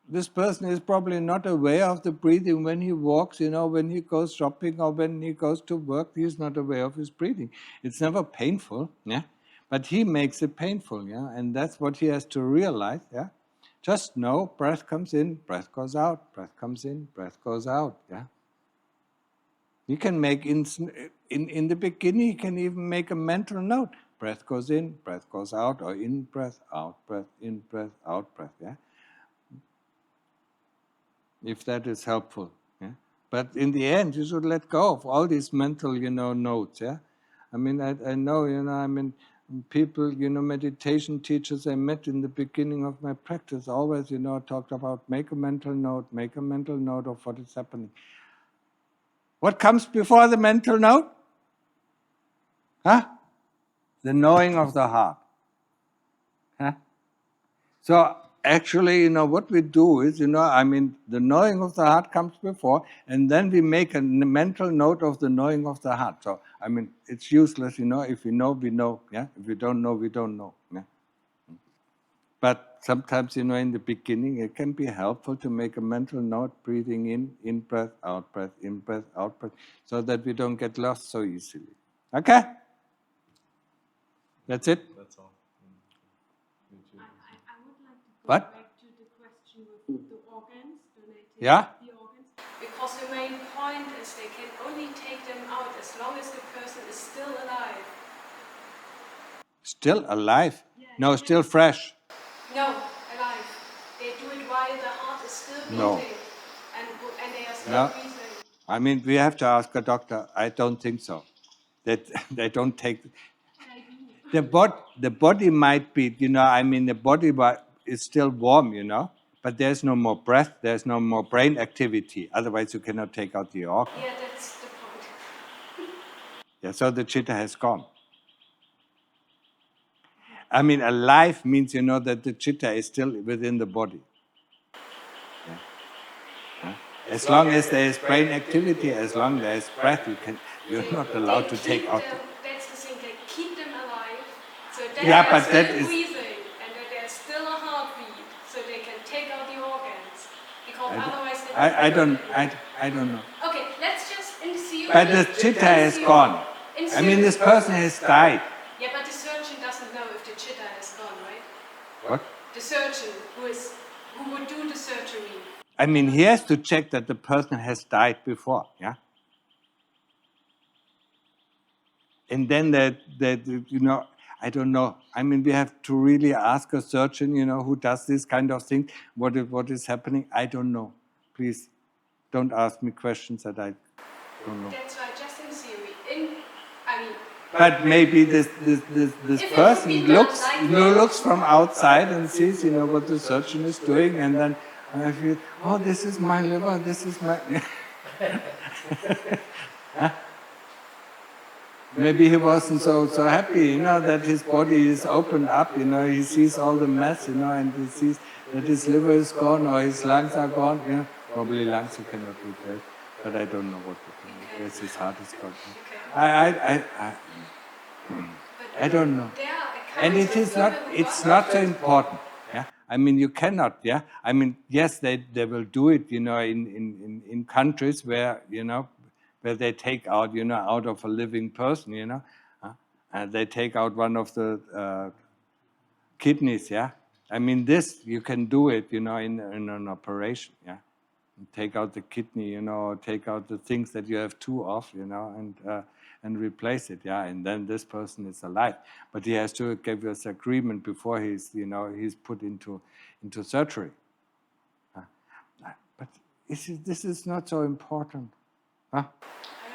this person is probably not aware of the breathing when he walks, when he goes shopping or when he goes to work, he's not aware of his breathing. It's never painful, yeah? But he makes it painful, yeah? And that's what he has to realize, yeah? Just know, breath comes in, breath goes out, breath comes in, breath goes out, yeah? You can make, in the beginning, you can even make a mental note. Breath goes in, breath goes out, or in breath, in breath, out breath, yeah? If that is helpful, yeah? But in the end, you should let go of all these mental, notes, yeah? I mean, I know, people, meditation teachers I met in the beginning of my practice always, talked about make a mental note of what is happening. What comes before the mental note? Huh? The knowing of the heart. Huh? So actually, what we do is, the knowing of the heart comes before, and then we make a mental note of the knowing of the heart. So, it's useless, if we know, we know, yeah? If we don't know, we don't know, yeah? But sometimes, in the beginning, it can be helpful to make a mental note, breathing in breath, in breath, out breath, so that we don't get lost so easily. Okay? That's it? That's all. I would like to go What? back to the question with the organs, donating Yeah? the organs. Because the main point is they can only take them out as long as the person is still alive. Still alive? Yeah, No, still fresh. No, alive. They do it while the heart is still beating. No. And they are still No. breathing. We have to ask a doctor. I don't think so. That they don't take the body might be, the body is still warm, but there's no more breath, there's no more brain activity. Otherwise, you cannot take out the organ. Yeah, that's the point. Yeah, so the chitta has gone. Alive means, that the chitta is still within the body. Yeah. Yeah. As long as there is brain activity, as long as there is breath, you're not allowed to take out. That's the thing. They keep them alive, so that Yeah, they are but still that is- breathing, and that there's still a heartbeat, so they can take out the organs. Because otherwise, they I don't know. Okay, let's just in theory. But the chitta is gone. This person has died. Yeah, but the surgeon doesn't know if the chitta has gone, right? What? The surgeon who would do the surgery. He has to check that the person has died before, yeah? And then I don't know. We have to really ask a surgeon, who does this kind of thing, what is happening. I don't know. Please, don't ask me questions that I don't know. That's why, just in theory. But maybe this person looks from outside and sees, what the surgeon is doing, and then I feel, oh, this is my liver, this is my... Maybe he wasn't so happy, that his body is opened up, he sees all the mess, and he sees that his liver is gone or his lungs are gone, Probably lungs you cannot replace, but I don't know what to do. Yes, his heart is gone. I don't know. And it's not so important. Yeah, you cannot. Yeah, yes, they will do it. In countries where where they take out out of a living person. And they take out one of the kidneys. Yeah, this you can do it. In an operation. Yeah, take out the kidney, take out the things that you have two of, and replace it, and then this person is alive. But he has to give us agreement before he's put into surgery. But this is not so important. Huh? I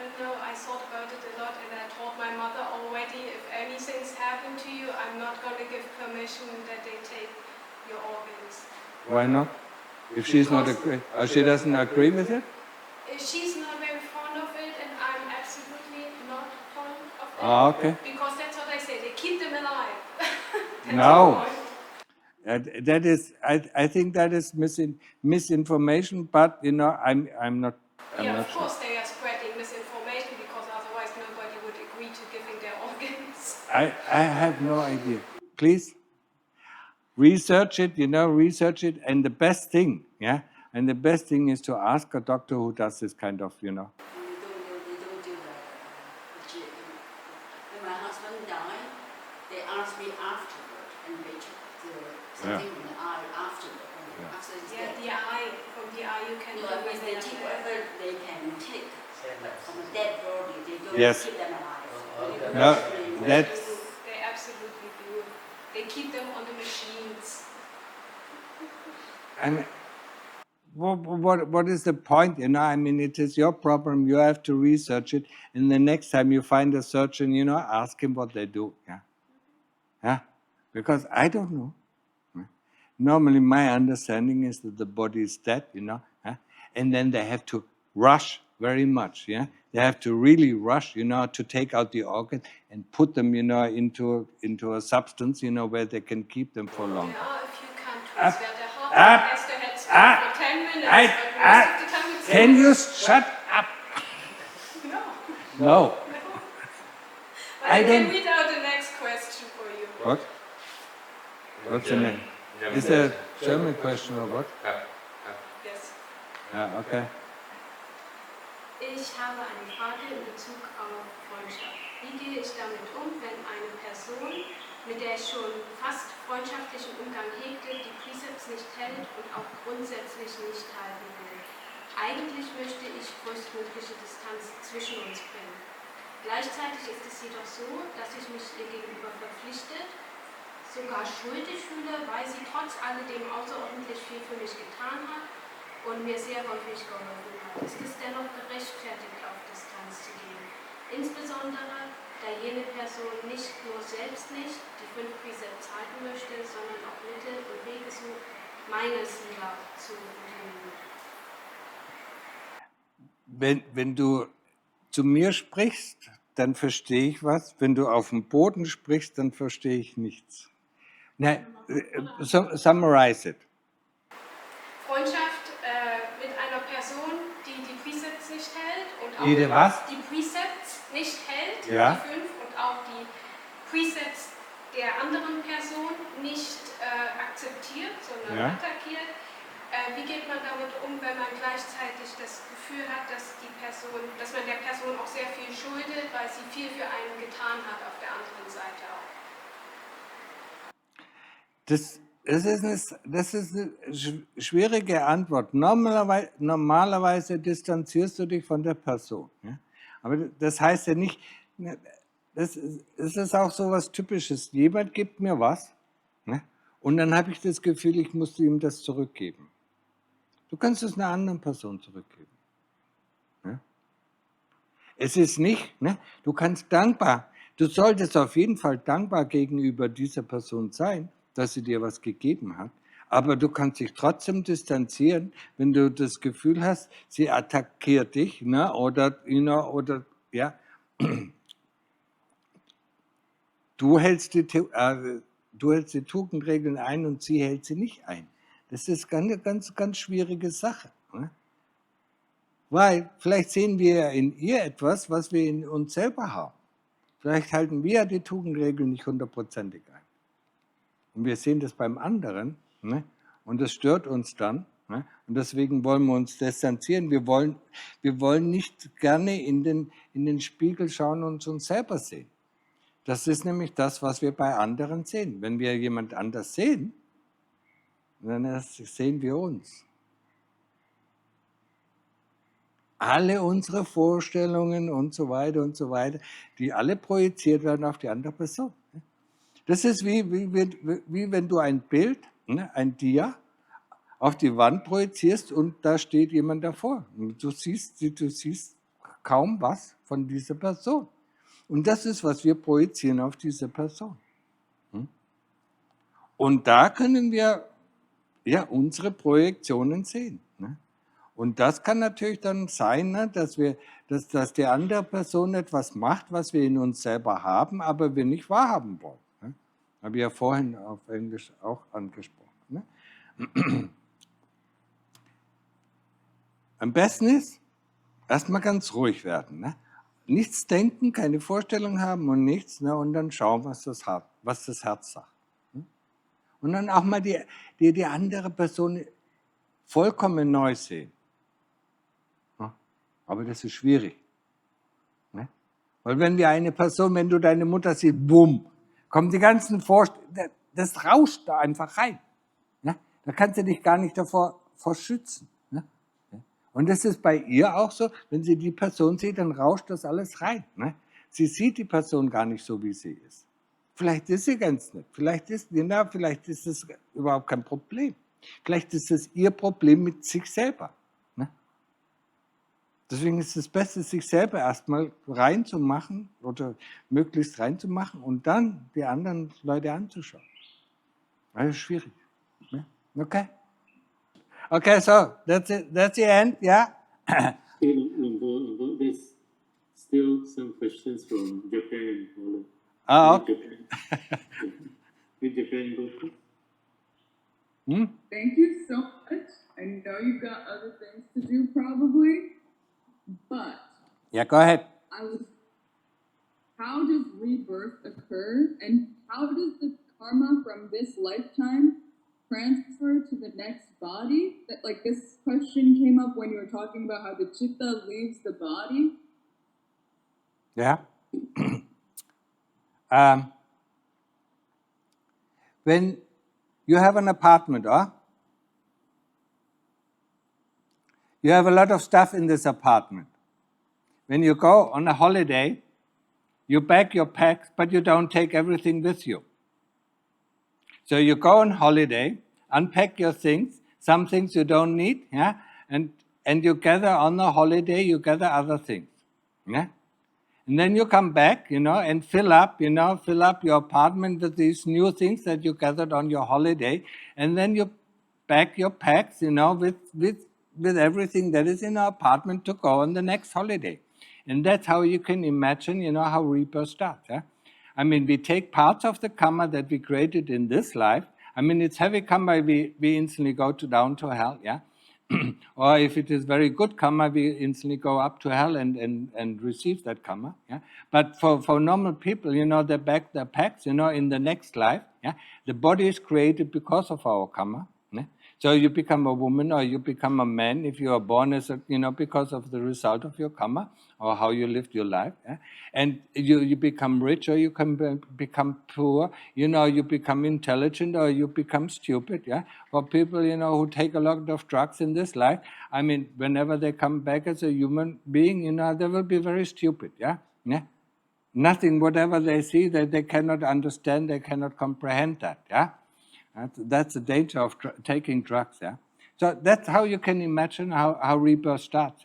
don't know, I thought about it a lot and I told my mother already, if anything's happened to you, I'm not going to give permission that they take your organs. Why not? If she's not agree, she doesn't agree with it? She's not very fond of it and I'm absolutely not fond of it. Okay. Because that's what I say, they keep them alive. No. That is, I think that is misinformation, but I'm not. Of course they are spreading misinformation because otherwise nobody would agree to giving their organs. I have no idea. Please research it, and the best thing, is to ask a doctor who does this kind of, They don't do that. When my husband died, they asked me afterward, and they took something in the eye afterward. After it's dead. The eye, from the eye you can No, I mean, they take whatever they can take from a dead body. They don't Yes. keep them alive. No, They absolutely do. They keep them on the machines. I mean, what is the point? I mean, it is your problem. You have to research it, and the next time you find a surgeon, ask him what they do. Because I don't know. Normally, my understanding is that the body is dead, and then they have to rush very much. They have to really rush, to take out the organ and put them, into a substance, where they can keep them for longer. There are a few countries where the heart has to head for 10 minutes, but most of the time it's Can you shut up? No. But I can read out the next question for you. What? What's the name? Is it a German question or what? Yes. Okay. Ich habe eine Frage in Bezug auf Freundschaft. Wie gehe ich damit um, wenn eine Person, mit der ich schon fast freundschaftlichen Umgang hegte, die Precepts nicht hält und auch grundsätzlich nicht halten will? Eigentlich möchte ich größtmögliche Distanz zwischen uns bringen. Gleichzeitig ist es jedoch so, dass ich mich ihr gegenüber verpflichtet, sogar schuldig fühle, weil sie trotz alledem außerordentlich viel für mich getan hat und mir sehr häufig geholfen hat. Ist es dennoch gerechtfertigt, auf Distanz zu gehen? Insbesondere, da jene Person nicht nur selbst nicht die 5 Precepts halten möchte, sondern auch Mittel und Wege sucht, meine Sila zu unternehmen. Wenn du zu mir sprichst, dann verstehe ich was. Wenn du auf dem Boden sprichst, dann verstehe ich nichts. Nein, summarize it. Freundschaft mit einer Person, die die Precepts nicht hält und auch Die was? die Precepts nicht hält, Ja. die 5 und auch die Precepts der anderen Person nicht akzeptiert, sondern attackiert. Wie geht man damit um, wenn man gleichzeitig das Gefühl hat, dass man der Person auch sehr viel schuldet, weil sie viel für einen getan hat auf der anderen Seite auch? Das ist eine schwierige Antwort. Normalerweise distanzierst du dich von der Person. Aber das heißt ja nicht, das ist auch so was Typisches. Jemand gibt mir was, und dann habe ich das Gefühl, ich muss ihm das zurückgeben. Du kannst es einer anderen Person zurückgeben. Es ist nicht, du kannst du solltest auf jeden Fall dankbar gegenüber dieser Person sein, dass sie dir was gegeben hat, aber du kannst dich trotzdem distanzieren, wenn du das Gefühl hast, sie attackiert dich, du hältst die Tugendregeln ein und sie hält sie nicht ein. Das ist eine ganz, ganz schwierige Sache. Weil vielleicht sehen wir in ihr etwas, was wir in uns selber haben. Vielleicht halten wir die Tugendregeln nicht 100%ig ein. Und wir sehen das beim anderen, und das stört uns dann. Und deswegen wollen wir uns distanzieren. Wir wollen nicht gerne in den Spiegel schauen und uns selber sehen. Das ist nämlich das, was wir bei anderen sehen. Wenn wir jemand anders sehen, dann sehen wir uns. alle unsere Vorstellungen und so weiter, die alle projiziert werden auf die andere Person. Das ist wie wenn du ein Bild, ein Dia, auf die Wand projizierst und da steht jemand davor. Und du siehst kaum was von dieser Person. Und das ist, was wir projizieren auf diese Person. Und da können wir ja unsere Projektionen sehen. Und das kann natürlich dann sein, dass die andere Person etwas macht, was wir in uns selber haben, aber wir nicht wahrhaben wollen. Habe ich ja vorhin auf Englisch auch angesprochen. Am besten ist, erstmal ganz ruhig werden. Nichts denken, keine Vorstellung haben und nichts, und dann schauen, was das Herz sagt. Und dann auch mal die andere Person vollkommen neu sehen. Aber das ist schwierig. Weil wenn du deine Mutter siehst, bumm, kommen die ganzen Vorstellungen, das rauscht da einfach rein. Da kannst du dich gar nicht davor schützen. Und das ist bei ihr auch so, wenn sie die Person sieht, dann rauscht das alles rein. Sie sieht die Person gar nicht so, wie sie ist. Vielleicht ist sie ganz nett, vielleicht ist es überhaupt kein Problem. Vielleicht ist es ihr Problem mit sich selber. Deswegen ist es Beste, sich selber erstmal reinzumachen oder möglichst reinzumachen und dann die anderen Leute anzuschauen. Das ist schwierig. Okay? Okay, so that's it. That's the end, yeah? There's still some questions from Japan and Holland. Okay. With Japan, go first. Thank you so much. I know you've got other things to do probably, but Yeah, go ahead. How does rebirth occur, and how does the karma from this lifetime transfer to the next body? That, like, this question came up when you were talking about how the chitta leaves the body. Yeah. When you have an apartment, you have a lot of stuff in this apartment. When you go on a holiday, you pack your packs, but you don't take everything with you. So you go on holiday, unpack your things, some things you don't need, and you gather on the holiday, you gather other things. And then you come back, and fill up your apartment with these new things that you gathered on your holiday, and then you pack your packs, with everything that is in our apartment to go on the next holiday. And that's how you can imagine, how rebirth starts. I mean, we take parts of the karma that we created in this life. I mean, it's heavy karma, we instantly go down to hell, or if it is very good karma, we instantly go up to hell and receive that karma. But for normal people, they pack their packs, in the next life. The body is created because of our karma. So you become a woman or you become a man if you are born as because of the result of your karma or how you lived your life. And you become rich or you can become poor. You become intelligent or you become stupid. For people, who take a lot of drugs in this life, I mean, whenever they come back as a human being, they will be very stupid. Nothing, whatever they see, that they cannot understand, they cannot comprehend that. That's the danger of taking drugs. So that's how you can imagine how rebirth starts.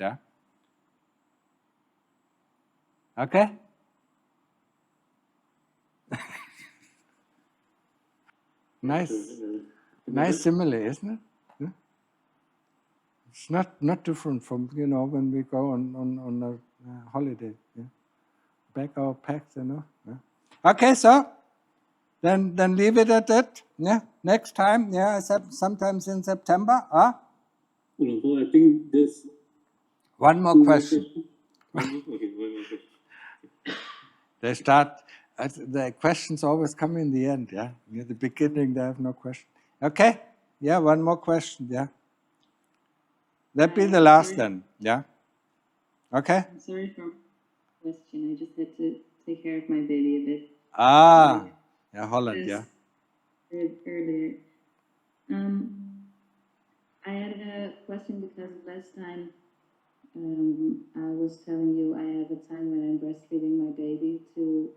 Okay? Nice simile, isn't it? It's not different from when we go on a holiday. Pack our packs, Okay, so then leave it at that. Next time, sometimes in September. I think there's one more question. Okay, one more question. They start. The questions always come in the end. Near the beginning, they have no question. Okay. One more question. That'd be the last then. Okay. I'm sorry for the question. I just had to take care of my baby a bit. Holland. Earlier. I had a question because last time I was telling you I have a time when I'm breastfeeding my baby to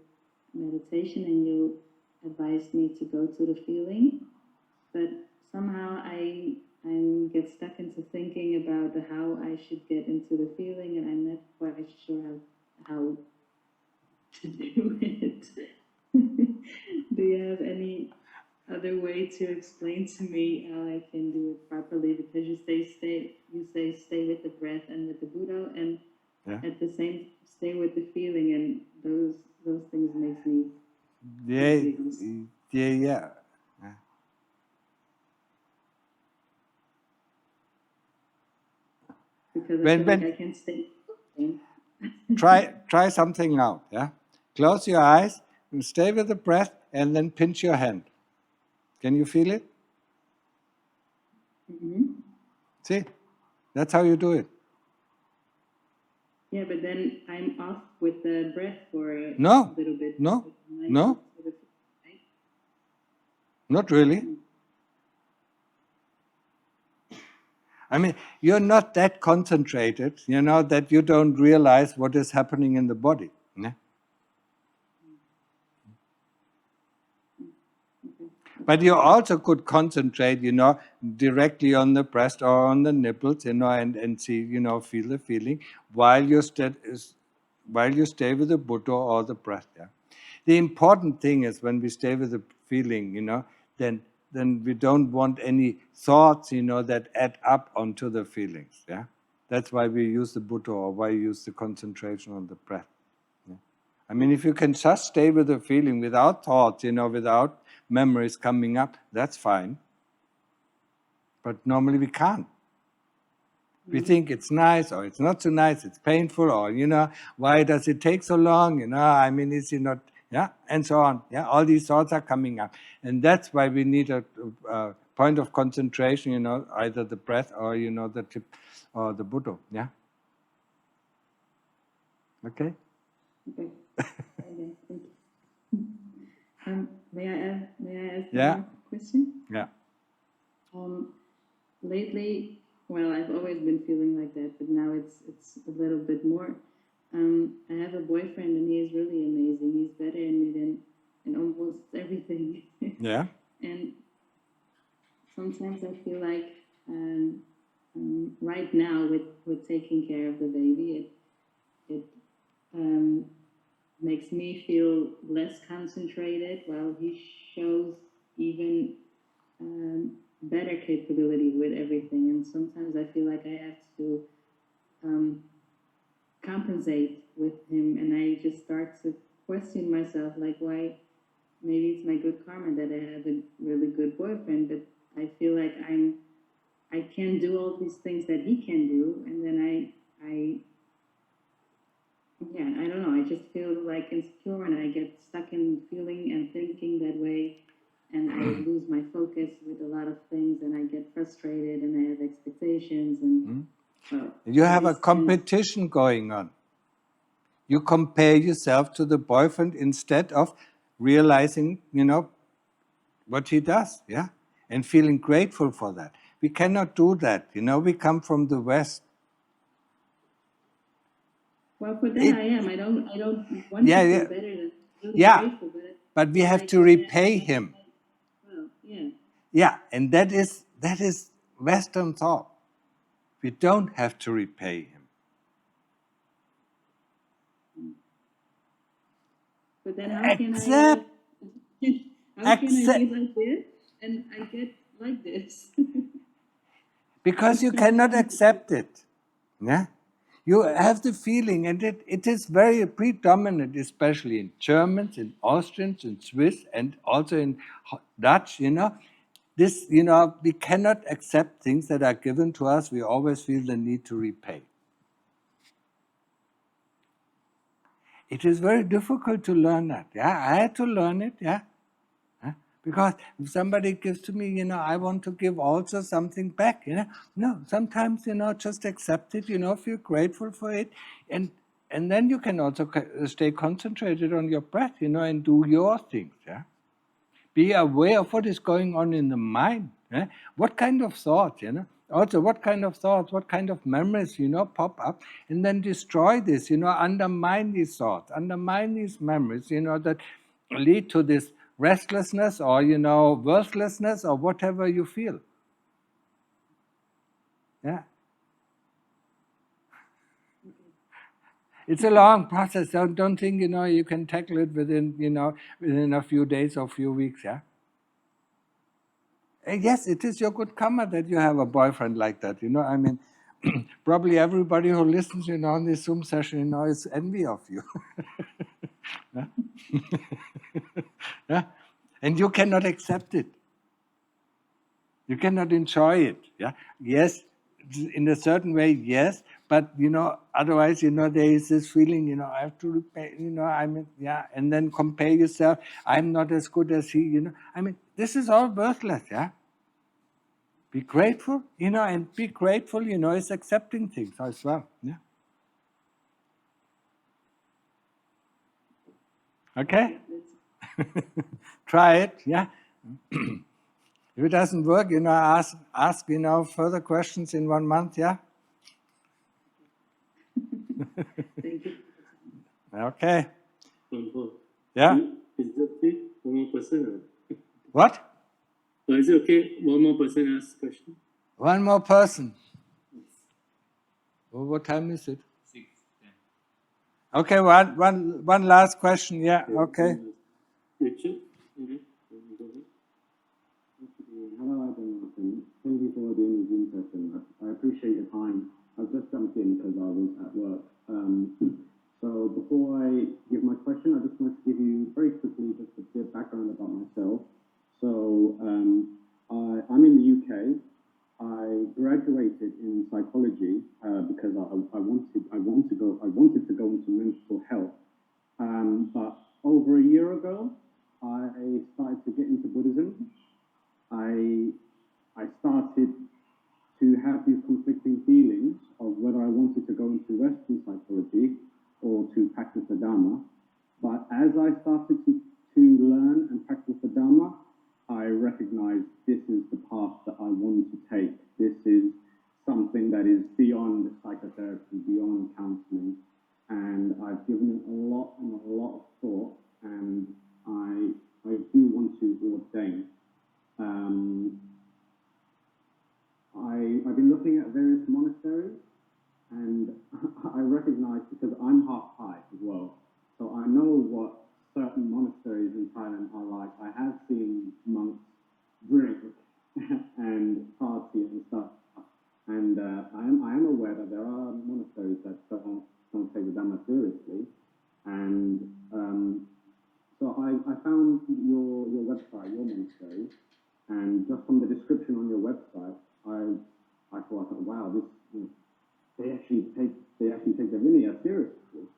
meditation, and you advised me to go to the feeling, but somehow I get stuck into thinking about how I should get into the feeling, and I'm not quite sure how to do it. Do you have any other way to explain to me how I can do it properly? Because you say stay with the breath and with the Buddha, and at the same stay with the feeling, and those things makes me yeah. Because I feel like I can stay. Try something out. Yeah, close your eyes and stay with the breath, and then pinch your hand. Can you feel it? See, that's how you do it. Yeah, but then I'm off with the breath for a little bit. No, not really. I mean, you're not that concentrated, that you don't realize what is happening in the body. Yeah? But you also could concentrate, directly on the breast or on the nipples, and see, feel the feeling while you stay with the Buddha or the breath. Yeah? The important thing is when we stay with the feeling, then we don't want any thoughts, that add up onto the feelings. Yeah, that's why we use the Buddha, or why we use the concentration on the breath. Yeah? I mean, if you can just stay with the feeling without thoughts, without memories coming up, that's fine. But normally we can't. We think it's nice, or it's not so nice, it's painful, or, why does it take so long? I mean, is it not, and so on. Yeah, all these thoughts are coming up. And that's why we need a point of concentration, either the breath or, the tip or the Buddha. Yeah? Okay? Okay. Thank you. May I ask one more question? Yeah. Lately, well, I've always been feeling like that, but now it's a little bit more. I have a boyfriend, and he is really amazing. He's better than me in almost everything. Yeah. And sometimes I feel like right now with taking care of the baby, it makes me feel less concentrated, while he shows even better capability with everything. And sometimes I feel like I have to compensate with him, and I just start to question myself, like, why? Maybe it's my good karma that I have a really good boyfriend, but I feel like I can do all these things that he can do, and then I don't know, I just feel like insecure, and I get stuck in feeling and thinking that way, and I lose my focus with a lot of things, and I get frustrated, and I have expectations, and you have a competition going on. You compare yourself to the boyfriend instead of realizing, what he does, yeah, and feeling grateful for that. We cannot do that. We come from the West. Well, for that I am. I don't want to feel better than really grateful, but we have to repay him. Well, yeah. Yeah, and that is Western thought. We don't have to repay him. But then how can I be like this and I get like this? Because you cannot accept it. Yeah? You have the feeling, and it is very predominant, especially in Germans, in Austrians, in Swiss, and also in Dutch, This, we cannot accept things that are given to us. We always feel the need to repay. It is very difficult to learn that. Yeah, I had to learn it. Yeah, because if somebody gives to me, I want to give also something back. No, sometimes just accept it. Feel grateful for it, and then you can also stay concentrated on your breath. And do your things. Yeah. Be aware of what is going on in the mind. What kind of thoughts, Also, what kind of thoughts, what kind of memories, pop up, and then destroy this, undermine these thoughts, undermine these memories, that lead to this restlessness or, worthlessness or whatever you feel. Yeah. It's a long process. Don't think, you can tackle it within a few days or few weeks, yeah? Yes, it is your good karma that you have a boyfriend like that, I mean, probably everybody who listens, on this Zoom session, is envy of you. Yeah? Yeah? And you cannot accept it. You cannot enjoy it. Yeah. Yes, in a certain way, yes, but otherwise, there is this feeling, I have to repay, I mean, yeah, and then compare yourself. I'm not as good as he, I mean, this is all worthless. Yeah. Be grateful, and be grateful, is accepting things as well. Yeah. Okay? Try it, yeah. If it doesn't work, ask further questions in 1 month, yeah? Thank you. Okay. Paul. Yeah? Is it okay? One more person? What? Is it okay? One more person asks question? One more person. Well, what time is it? 6:10. Okay, one last question. Yeah, okay. Richard? Okay. Go ahead. Hello, Ajahn Martin. Thank you for doing the Zoom session. I appreciate your time. I've just jumped in because I was at work. So before I give my question, I just want to give you very quickly just a bit of background about myself. So I'm in the UK. I graduated in psychology because I wanted to go into mental health. But over a year ago, I started to get into Buddhism. I started to have these conflicting feelings of whether I wanted to go into Western psychology or to practice the Dhamma. But as I started to learn and practice the Dhamma, I recognized this is the path that I want to take. This is something that is beyond psychotherapy, beyond counseling. And I've given it a lot of thought, and I do want to ordain. I've been looking at various monasteries, and I recognize, because I'm half Thai as well, so I know what certain monasteries in Thailand are like. I have seen monks drink and party and stuff, and I am aware that there are monasteries that don't take the Dhamma seriously, and so I found your website, your monastery, and just from the description on your website, I thought, wow, this they actually take the Vinaya seriously,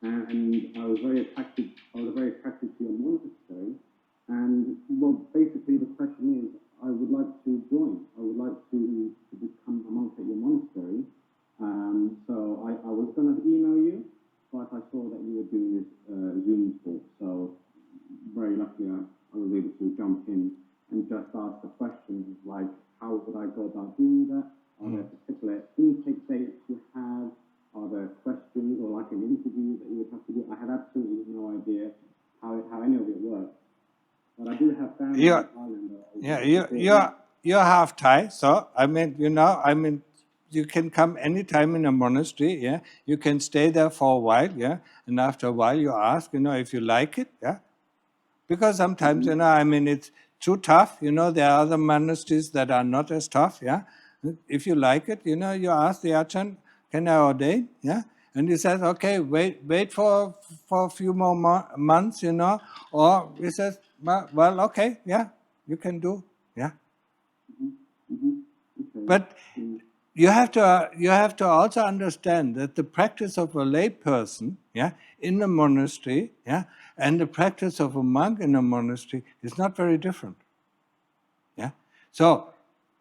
and I was very attracted to your monastery, and well, basically the question is, I would like to join. I would like to become a monk at your monastery. So I was going to email you, but I saw that you were doing this Zoom talk, so very luckily I was able to jump in and just ask the questions like, how would I go about doing that? Are there particular intake dates you have? Are there questions or like an interview that you would have to do? I had absolutely no idea how any of it works. But I do have family in Thailand. Yeah, you're half Thai, so I mean, you can come anytime in a monastery, yeah. You can stay there for a while, yeah, and after a while you ask, if you like it, yeah. Because sometimes, it's too tough, there are other monasteries that are not as tough, yeah. If you like it, you ask the Ajahn, can I ordain, yeah? And he says, okay, wait for a few more months, or he says, well, okay, yeah, you can do, yeah. But you have to also understand that the practice of a lay person, yeah, in a monastery, yeah, and the practice of a monk in a monastery is not very different. Yeah. So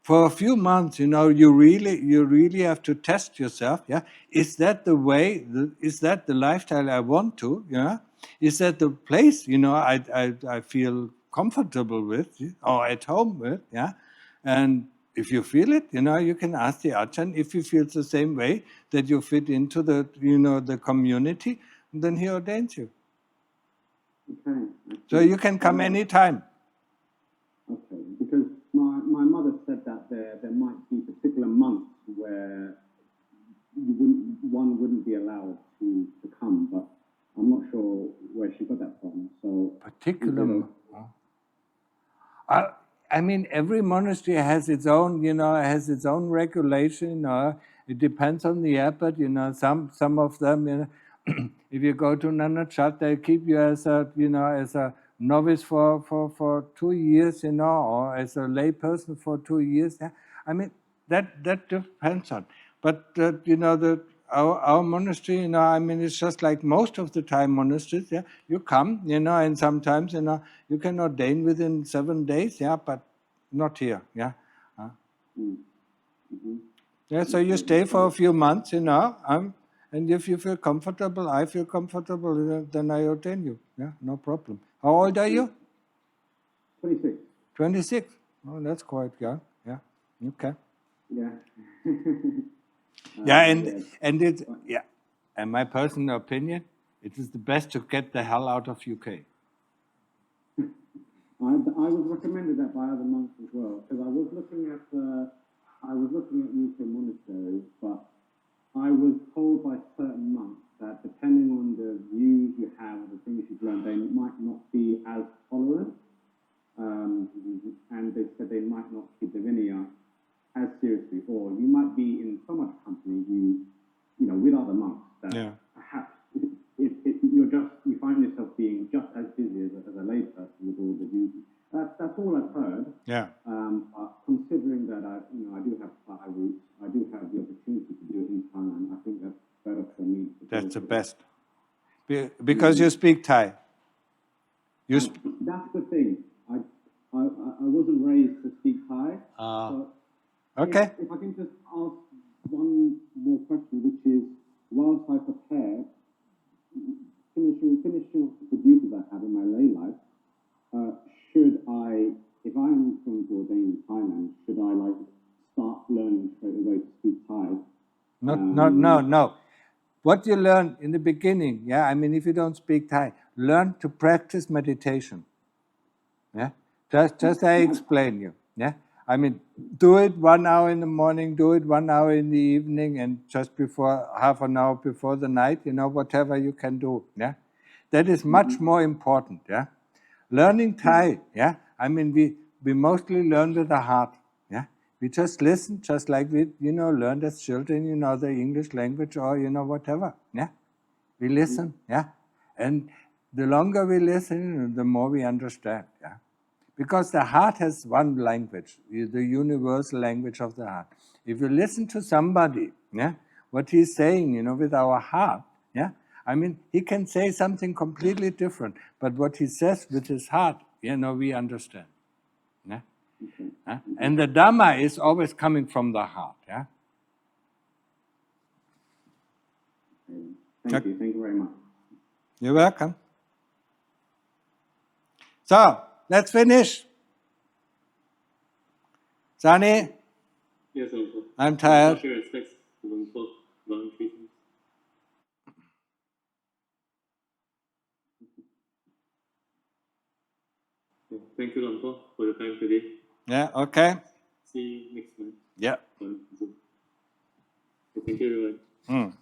for a few months, you really have to test yourself. Yeah, is that the way? Is that the lifestyle I want to? Yeah, is that the place? I feel comfortable with or at home with? Yeah, and if you feel it, you can ask the Ajahn if he feels the same way, that you fit into the, the community, then he ordains you. Okay. So you can come anytime. Okay, because my mother said that there might be particular months where one wouldn't be allowed to come, but I'm not sure where she got that from. So Particular. I mean, every monastery has its own, regulation. It depends on the abbot. Some of them, if you go to Nanachat, they keep you as a novice for 2 years, or as a lay person for 2 years. Yeah? I mean, that depends on. But our monastery, I mean, it's just like most of the Thai monasteries. Yeah, you come, and sometimes, you can ordain within 7 days. Yeah, but not here. Yeah. Yeah. So you stay for a few months, and if you feel comfortable, I feel comfortable, then I ordain you. Yeah, no problem. How old are you? 26. 26. Oh, that's quite young. Yeah. Okay. Yeah. Yeah, and it's and my personal opinion, it is the best to get the hell out of UK. I was recommended that by other monks as well, because I was looking at UK monasteries, but I was told by certain monks that depending on the views you have, the things you've learned, they might not be as tolerant, and they said they might not keep the Vinaya as seriously, or you might be in so much company, with other monks that perhaps you find yourself being just as busy as a layperson with all the duties. That's all I've heard. Yeah. But considering that I do have Thai roots, I do have the opportunity to do it in Thailand. I think that's better for me. That's the best. Because you speak Thai. That's the thing. I wasn't raised to speak Thai. So okay. If I can just ask one more question, which is, whilst I prepare, finishing the duties I have in my lay life, should I, if I'm going to ordain in Thailand, should I start learning straight away to speak Thai? No. What you learn in the beginning, I mean, if you don't speak Thai, learn to practice meditation. Yeah, just I explain you. Yeah, I mean, do it 1 hour in the morning, do it 1 hour in the evening, and just before, half an hour before the night, whatever you can do. Yeah, that is much more important. Yeah, learning Thai. Yeah, I mean, we mostly learn with the heart. Yeah, we just listen, just like we learned as children, the English language or whatever. Yeah, we listen. Yeah, and the longer we listen, the more we understand. Yeah. Because the heart has one language, the universal language of the heart. If you listen to somebody, what he's saying, with our heart, I mean, he can say something completely different, but what he says with his heart, we understand. Yeah? And the Dhamma is always coming from the heart. Yeah. Thank you very much. You're welcome. So, let's finish. Sani? Yes, Uncle. I'm tired. Special respects to Uncle. Voluntary. Thank you, Uncle, for the time today. Yeah, okay. See you next month. Yeah. Thank you, everyone.